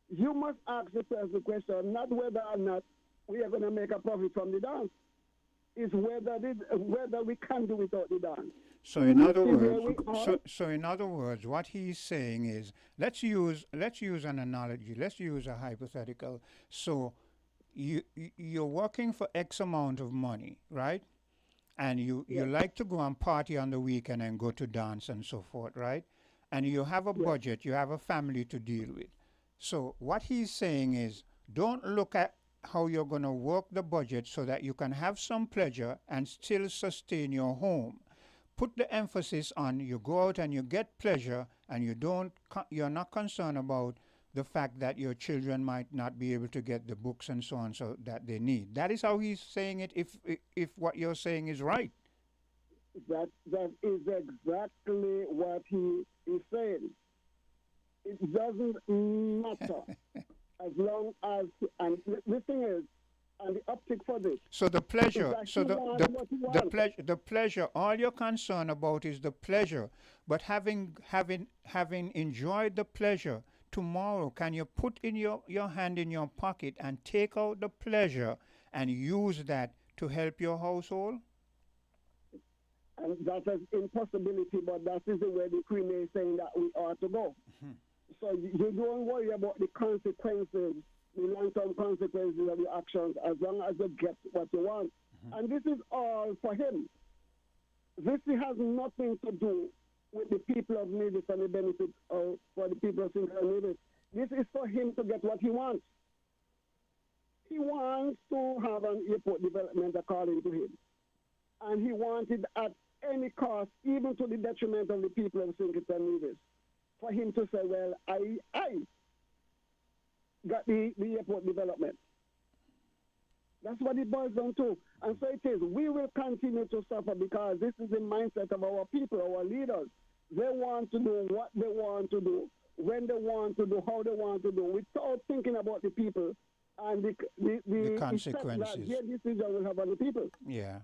you must ask yourself the question, not whether or not we are going to make a profit from the dance, is whether we can do without the dance. So in other words, so in other words, what he's saying is, let's use an analogy. Let's use a hypothetical. So you're working for X amount of money, right? And you like to go and party on the weekend and go to dance and so forth, right? And you have a budget, you have a family to deal with. So what he's saying is, don't look at how you're going to work the budget so that you can have some pleasure and still sustain your home. Put the emphasis on you go out and you get pleasure, and you're not concerned about the fact that your children might not be able to get the books and so on so that they need. That is how he's saying it, if what you're saying is right. That is exactly what he is saying. It doesn't matter as long as, and the thing is, and the optic for this. So the pleasure, so the pleasure, all you're concerned about is the pleasure. But having enjoyed the pleasure, tomorrow can you put in your hand in your pocket and take out the pleasure and use that to help your household? And that is impossibility, but that is the way the Queen is saying that we ought to go. Mm-hmm. So you don't worry about the consequences, the long-term consequences of your actions, as long as you get what you want. Mm-hmm. And this is all for him. This has nothing to do with the people of Nevis and the benefits for the people of Nevis. This is for him to get what he wants. He wants to have an airport development according to him. And he wanted at any cost, even to the detriment of the people of St. Kitts and Nevis, for him to say, well, I got the airport development. That's what it boils down to. And so it is. We will continue to suffer because this is the mindset of our people, our leaders. They want to do what they want to do, when they want to do, how they want to do, without thinking about the people and the consequences that their decision will have on the people. Yeah.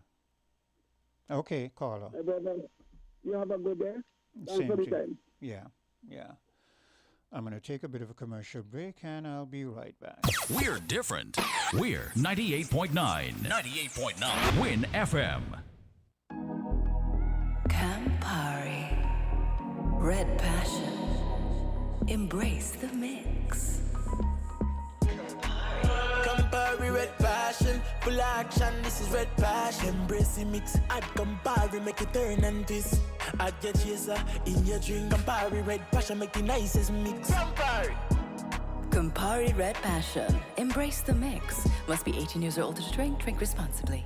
Okay, caller. You have a good day. Thanks Same for the to you. time. Yeah. I'm going to take a bit of a commercial break and I'll be right back. We're different. We're 98.9. 98.9. Win FM. Campari. Red Passion. Embrace the mix. Campari red passion, full action, this is red passion. Embrace the mix, add Campari, make it turn and twist. Add your chaser in your drink. Campari red passion, make the nicest mix. Campari. Campari Red Passion. Embrace the mix. Must be 18 years or older to drink. Drink responsibly.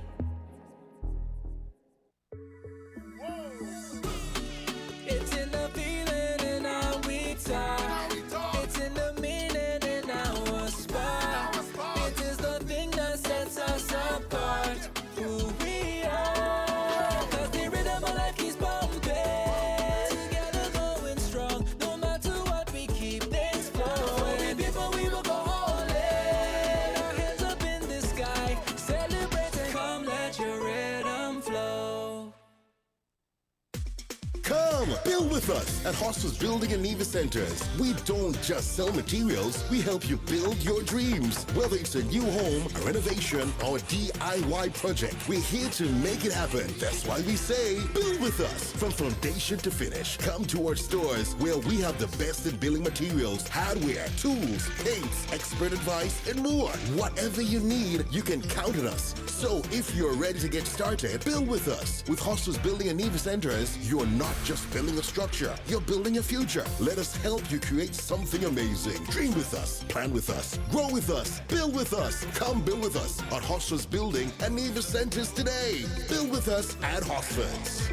Build with us at Hostels Building and Nevis Centers. We don't just sell materials, we help you build your dreams. Whether it's a new home, a renovation, or DIY project, we're here to make it happen. That's why we say, build with us. From foundation to finish, come to our stores where we have the best in building materials, hardware, tools, paints, expert advice, and more. Whatever you need, you can count on us. So if you're ready to get started, build with us. With Hostels Building and Nevis Centers, you're not just building a structure, you're building a future. Let us help you create something amazing. Dream with us, plan with us, grow with us, build with us. Come build with us at Hostels Building and Nevis Centers today. Build with us at Hostels.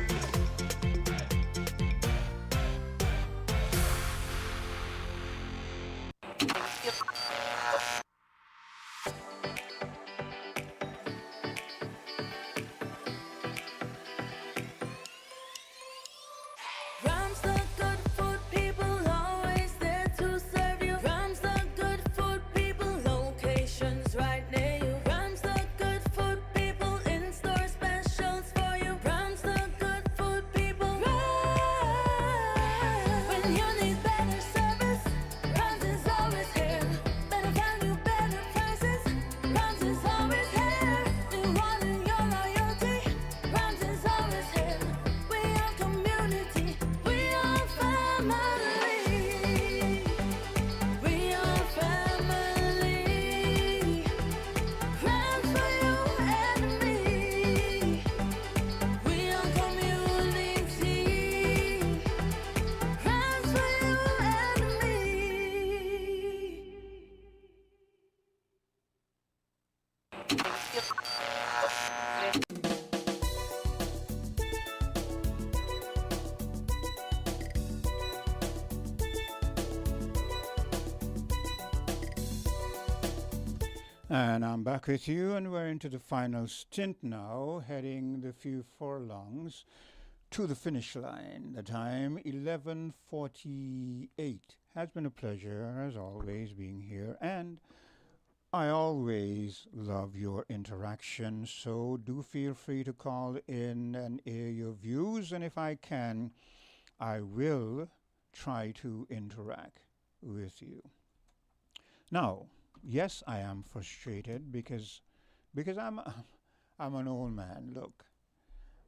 Rams the good food people always there to serve you. Rams the good food people, locations right near you. Rams the good food people, in-store specials for you. Rams the good food people. Rams. When you need better service, Rams is always here. Better value, better prices. Rams is always here. We want your loyalty. Rams is always here. We are community. We are family. We are family. Rams for you and me. We are community. Rams for you and me. And I'm back with you, and we're into the final stint now, heading the few furlongs to the finish line. The time 11:48. Has been a pleasure, as always, being here, and I always love your interaction, so do feel free to call in and air your views, and if I can, I will try to interact with you. Now, yes, I am frustrated because I'm an old man, look.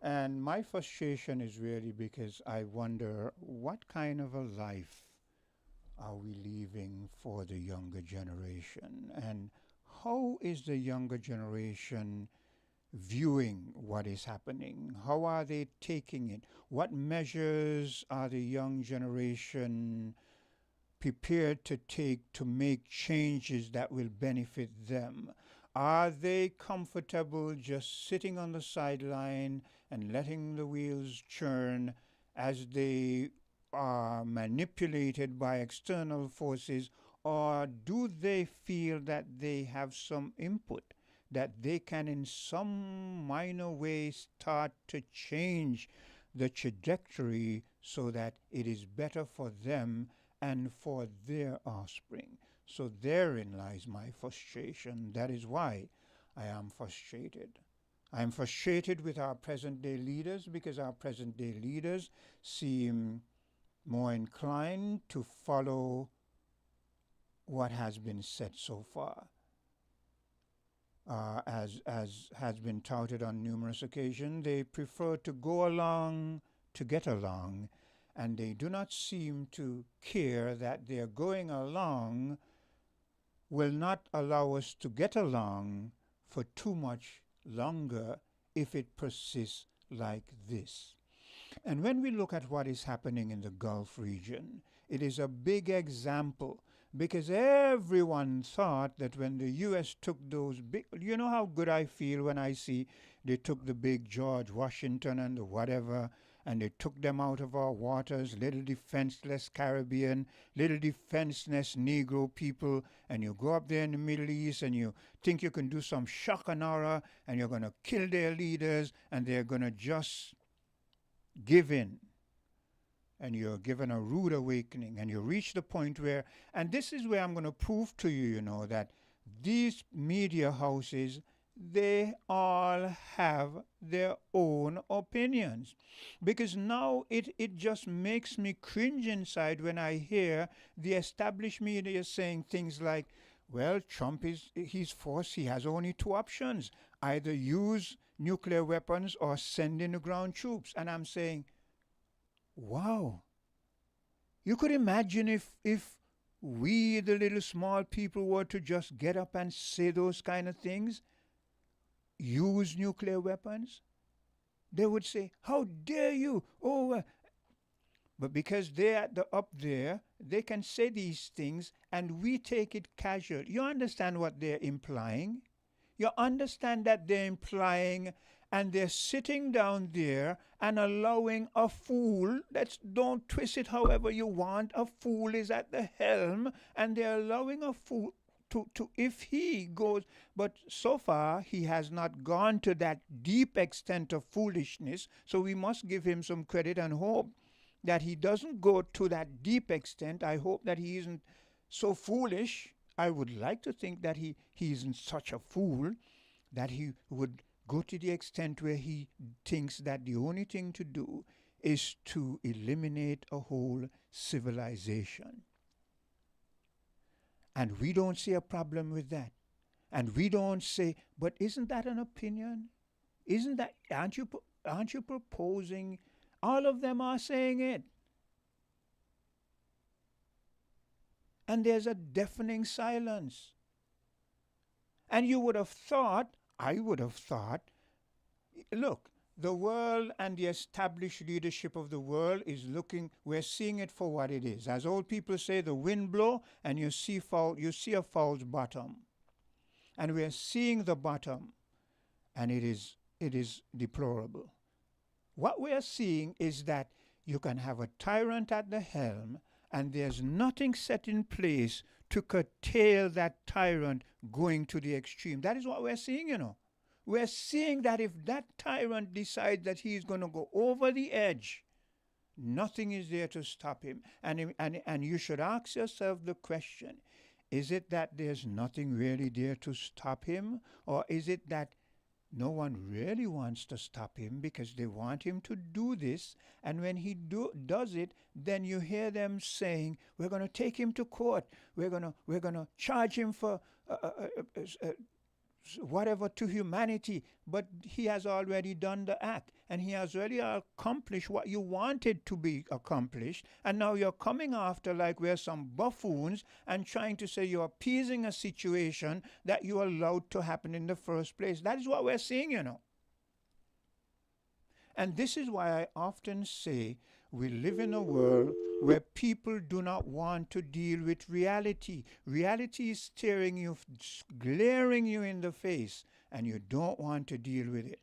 And my frustration is really because I wonder what kind of a life are we leaving for the younger generation, and how is the younger generation viewing what is happening? How are they taking it? What measures are the young generation prepared to take to make changes that will benefit them? Are they comfortable just sitting on the sideline and letting the wheels churn as they are manipulated by external forces, or do they feel that they have some input, that they can in some minor way start to change the trajectory so that it is better for them and for their offspring? So therein lies my frustration. That is why I am frustrated. I am frustrated with our present day leaders because our present day leaders seem more inclined to follow what has been said so far. As has been touted on numerous occasions, they prefer to go along to get along, and they do not seem to care that their going along will not allow us to get along for too much longer if it persists like this. And when we look at what is happening in the Gulf region, it is a big example because everyone thought that when the U.S. took those big, you know how good I feel when I see they took the big George Washington and the whatever, and they took them out of our waters, little defenseless Caribbean, little defenseless Negro people, and you go up there in the Middle East and you think you can do some shock and horror, and you're going to kill their leaders, and they're going to just give in. And you're given a rude awakening, and you reach the point where, and this is where I'm going to prove to you, that these media houses, they all have their own opinions. Because now it just makes me cringe inside when I hear the established media saying things like, well, Trump he's forced, he has only two options, either use nuclear weapons or send in the ground troops. And I'm saying, wow, you could imagine if we, the little small people, were to just get up and say those kind of things, use nuclear weapons. They would say, how dare you? But because they're up there, they can say these things and we take it casual. You understand what they're implying? You understand that they're implying, and they're sitting down there and allowing a fool, don't twist it however you want, a fool is at the helm, and they're allowing a fool to if he goes, but so far he has not gone to that deep extent of foolishness, so we must give him some credit and hope that he doesn't go to that deep extent. I hope that he isn't so foolish. I would like to think that he isn't such a fool that he would go to the extent where he thinks that the only thing to do is to eliminate a whole civilization. And we don't see a problem with that. And we don't say, but isn't that an opinion? Aren't you proposing? All of them are saying it. And there's a deafening silence. And you would have thought, I would have thought, look, the world and the established leadership of the world is looking, we're seeing it for what it is. As old people say, the wind blow and you see a false bottom. And we're seeing the bottom, and it is deplorable. What we're seeing is that you can have a tyrant at the helm, and there's nothing set in place to curtail that tyrant going to the extreme. That is what we're seeing, you know. We're seeing that if that tyrant decides that he's going to go over the edge, nothing is there to stop him. And you should ask yourself the question, is it that there's nothing really there to stop him? Or is it that no one really wants to stop him because they want him to do this, and when he does it, then you hear them saying, we're going to take him to court, we're going to charge him for whatever to humanity, but he has already done the act, and he has already accomplished what you wanted to be accomplished, and now you're coming after like we're some buffoons and trying to say you're appeasing a situation that you allowed to happen in the first place. That is what we're seeing, you know. And this is why I often say we live in a world where people do not want to deal with reality. Reality is staring you, glaring you in the face, and you don't want to deal with it.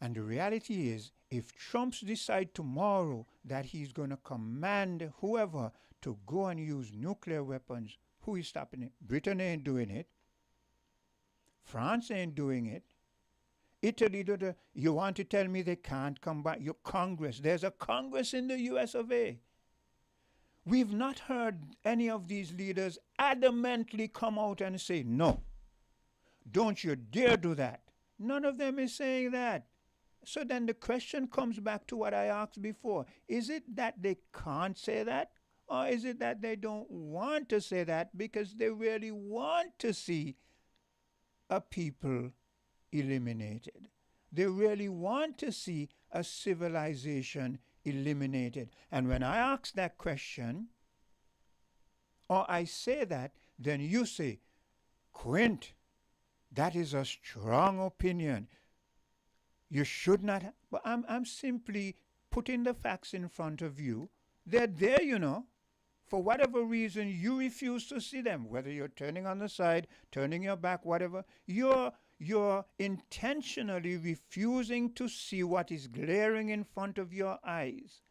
And the reality is, if Trump decides tomorrow that he's going to command whoever to go and use nuclear weapons, who is stopping it? Britain ain't doing it. France ain't doing it. Italy, you want to tell me they can't come back? Your Congress, there's a Congress in the US of A. We've not heard any of these leaders adamantly come out and say, no, don't you dare do that. None of them is saying that. So then the question comes back to what I asked before. Is it that they can't say that? Or is it that they don't want to say that because they really want to see a people eliminated? They really want to see a civilization eliminated. And when I ask that question, or I say that, then you say, Quint, that is a strong opinion. You should not. But I'm simply putting the facts in front of you. They're there, you know. For whatever reason, you refuse to see them, whether you're turning on the side, turning your back, whatever. You're intentionally refusing to see what is glaring in front of your eyes.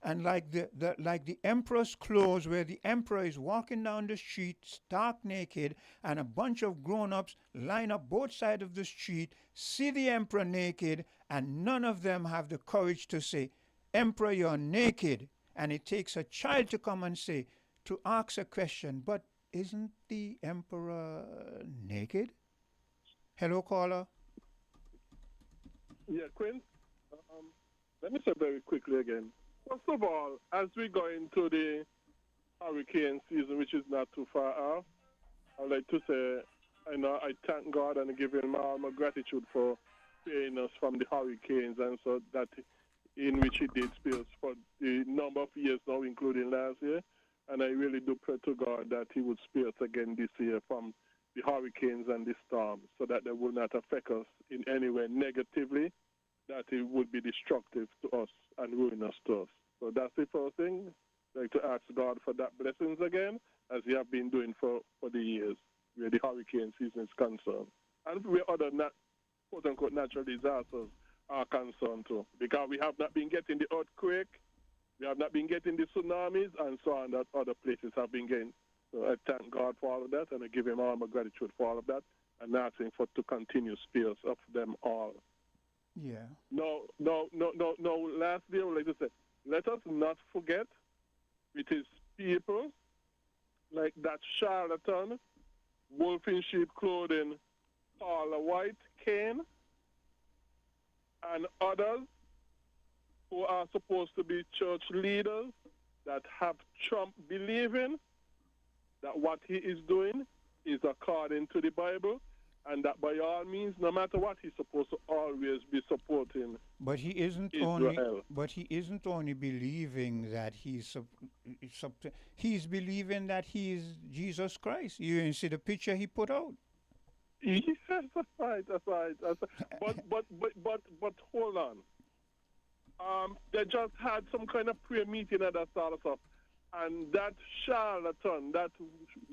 And like the emperor's clothes, where the emperor is walking down the street stark naked, and a bunch of grown-ups line up both sides of the street, see the emperor naked, and none of them have the courage to say, Emperor, you're naked. And it takes a child to come and say, to ask a question, but isn't the emperor naked? Hello, caller. Yeah, Quinn. Let me say very quickly again. First of all, as we go into the hurricane season, which is not too far off, I'd like to say, I thank God and give him all my gratitude for sparing us from the hurricanes, and so that in which he did spare us for the number of years now, including last year. And I really do pray to God that he would spare us again this year from the hurricanes and the storms, so that they will not affect us in any way negatively, that it would be destructive to us and ruinous to us. So that's the first thing. I'd like to ask God for that blessings again, as he have been doing for the years where the hurricane season is concerned. And where other quote-unquote natural disasters are concerned too. Because we have not been getting the earthquake, we have not been getting the tsunamis, and so on that other places have been getting. So I thank God for all of that, and I give him all my gratitude for all of that, and asking for to continue spares of them all. Yeah. No. Lastly, I would like to say, let us not forget it is people like that charlatan, wolf in sheep clothing, Paula White, Kane, and others who are supposed to be church leaders that have Trump believing that what he is doing is according to the Bible, and that by all means, no matter what, he's supposed to always be supporting. But he isn't Israel. only believing that he's believing that he is Jesus Christ. You see the picture he put out. Yes, that's right. But hold on. They just had some kind of prayer meeting and that sort of stuff, and that charlatan, that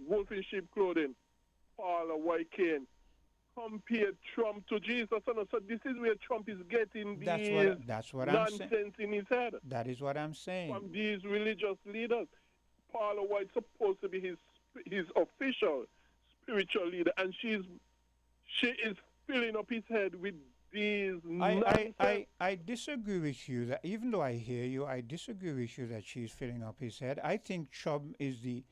wolf in sheep clothing, Paula White Kane, compared Trump to Jesus. So this is where Trump is getting That's what I'm saying. nonsense in his head. That is what I'm saying. From these religious leaders. Paula White's supposed to be his official spiritual leader, and she is filling up his head with these nonsense. I disagree with you that even though I hear you, I disagree with you that she's filling up his head. I think Trump is the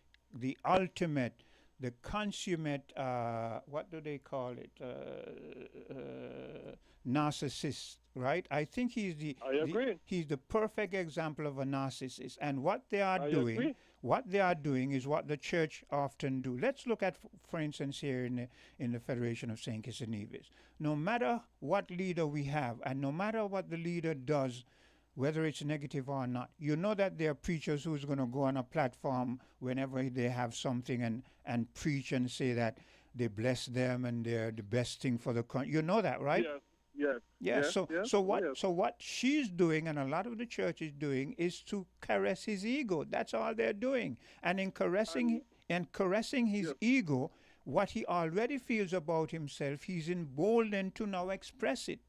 ultimate, the consummate, what do they call it? Narcissist, right? I think he's he's the perfect example of a narcissist. And what they are doing is what the church often do. Let's look at, for instance, here in the Federation of St. Kitts and Nevis. No matter what leader we have, and no matter what the leader does, whether it's negative or not, you know that there are preachers who's going to go on a platform whenever they have something and preach and say that they bless them and they're the best thing for the country. You know that, right? Yes. So what she's doing, and a lot of the church is doing, is to caress his ego. That's all they're doing. And in caressing his ego, what he already feels about himself, he's emboldened to now express it.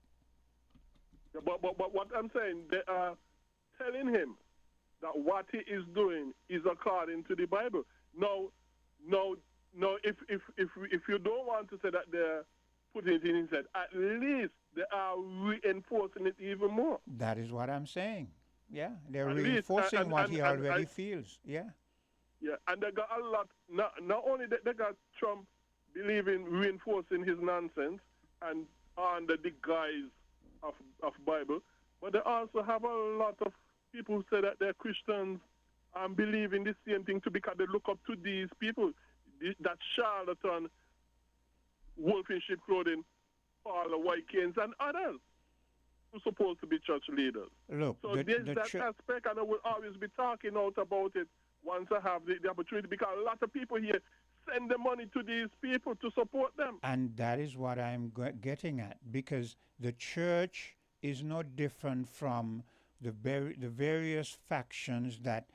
But what I'm saying, they are telling him that what he is doing is according to the Bible. No. If you don't want to say that they're putting it in his head, at least they are reinforcing it even more. That is what I'm saying. Yeah, they're reinforcing what he already feels. Yeah. Yeah, and they got a lot. Not only they got Trump reinforcing his nonsense and under the guise of Bible, but they also have a lot of people who say that they're Christians and believe in the same thing too, because they look up to these people, that charlatan, wolf in sheep clothing, Paula White Canes, and others who are supposed to be church leaders. Look, so there's that aspect, and I will always be talking out about it once I have the opportunity, because a lot of people here send the money to these people to support them. And that is what I'm getting at, because the church is no different from the various factions that,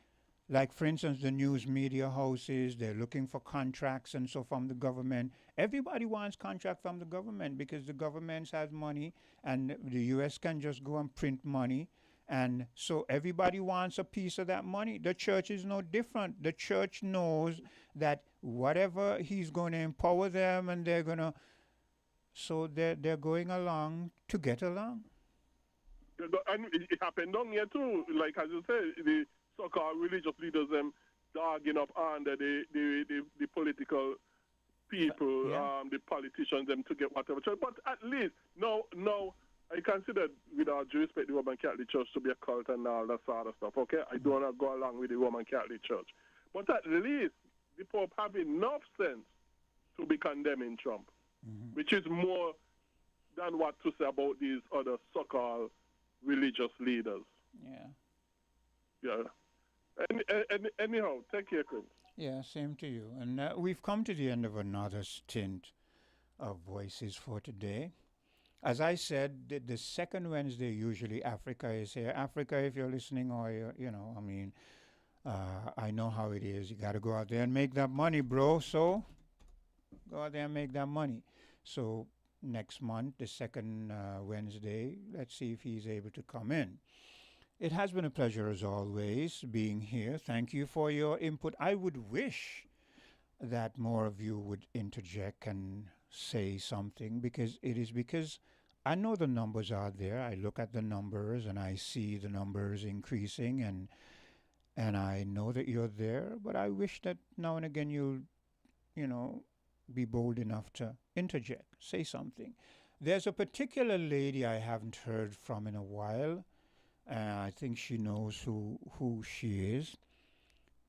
like, for instance, the news media houses, they're looking for contracts and so from the government. Everybody wants contract from the government because the government has money and the U.S. can just go and print money. And so everybody wants a piece of that money. The church is no different. The church knows that whatever he's going to empower them, and they're going to, so they're going along to get along. And it happened down here too. Like as you say, the so-called religious leaders dogging up under the political people, Yeah. the politicians, them to get whatever church. But at least, no, I consider, with all due respect, the Roman Catholic Church to be a cult and all that sort of stuff, okay? I don't want to go along with the Roman Catholic Church. But at least the Pope have enough sense to be condemning Trump, which is more than what to say about these other so-called religious leaders. Yeah. Yeah. Anyhow, take care, Chris. Yeah, same to you. And we've come to the end of another stint of Voices for today. As I said, the second Wednesday, usually Africa is here. Africa, if you're listening, or, I know how it is. You got to go out there and make that money, bro. So go out there and make that money. So next month, the second Wednesday, let's see if he's able to come in. It has been a pleasure, as always, being here. Thank you for your input. I would wish that more of you would interject and say something, because I know the numbers are there. I look at the numbers and I see the numbers increasing, and I know that you're there, but I wish that now and again you'll, be bold enough to interject, say something. There's a particular lady I haven't heard from in a while. I think she knows who she is.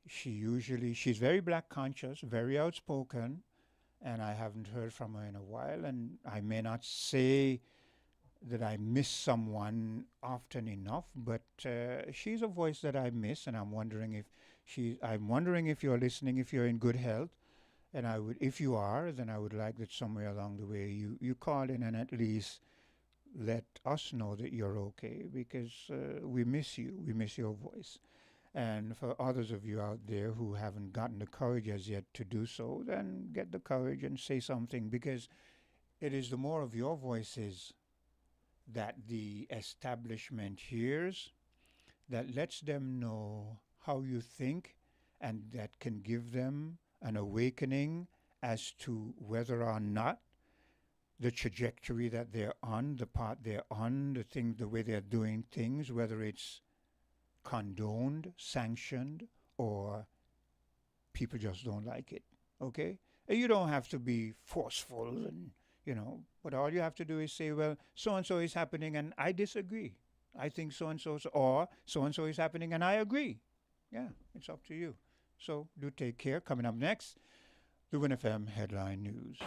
She's very black conscious, very outspoken, and I haven't heard from her in a while. And I may not say that I miss someone often enough, but she's a voice that I miss, and I'm wondering if you're listening, if you're in good health, and if you are, then I would like that somewhere along the way you call in and at least let us know that you're okay, because we miss you. We miss your voice. And for others of you out there who haven't gotten the courage as yet to do so, then get the courage and say something, because it is the more of your voices that the establishment hears, that lets them know how you think, and that can give them an awakening as to whether or not the trajectory that they're on, the path they're on, the way they're doing things, whether it's condoned, sanctioned, or people just don't like it, okay? And you don't have to be forceful and, but all you have to do is say, well, so-and-so is happening and I disagree. I think so-and-so, or so-and-so is happening and I agree. Yeah, it's up to you. So do take care. Coming up next, the WinFM Headline News.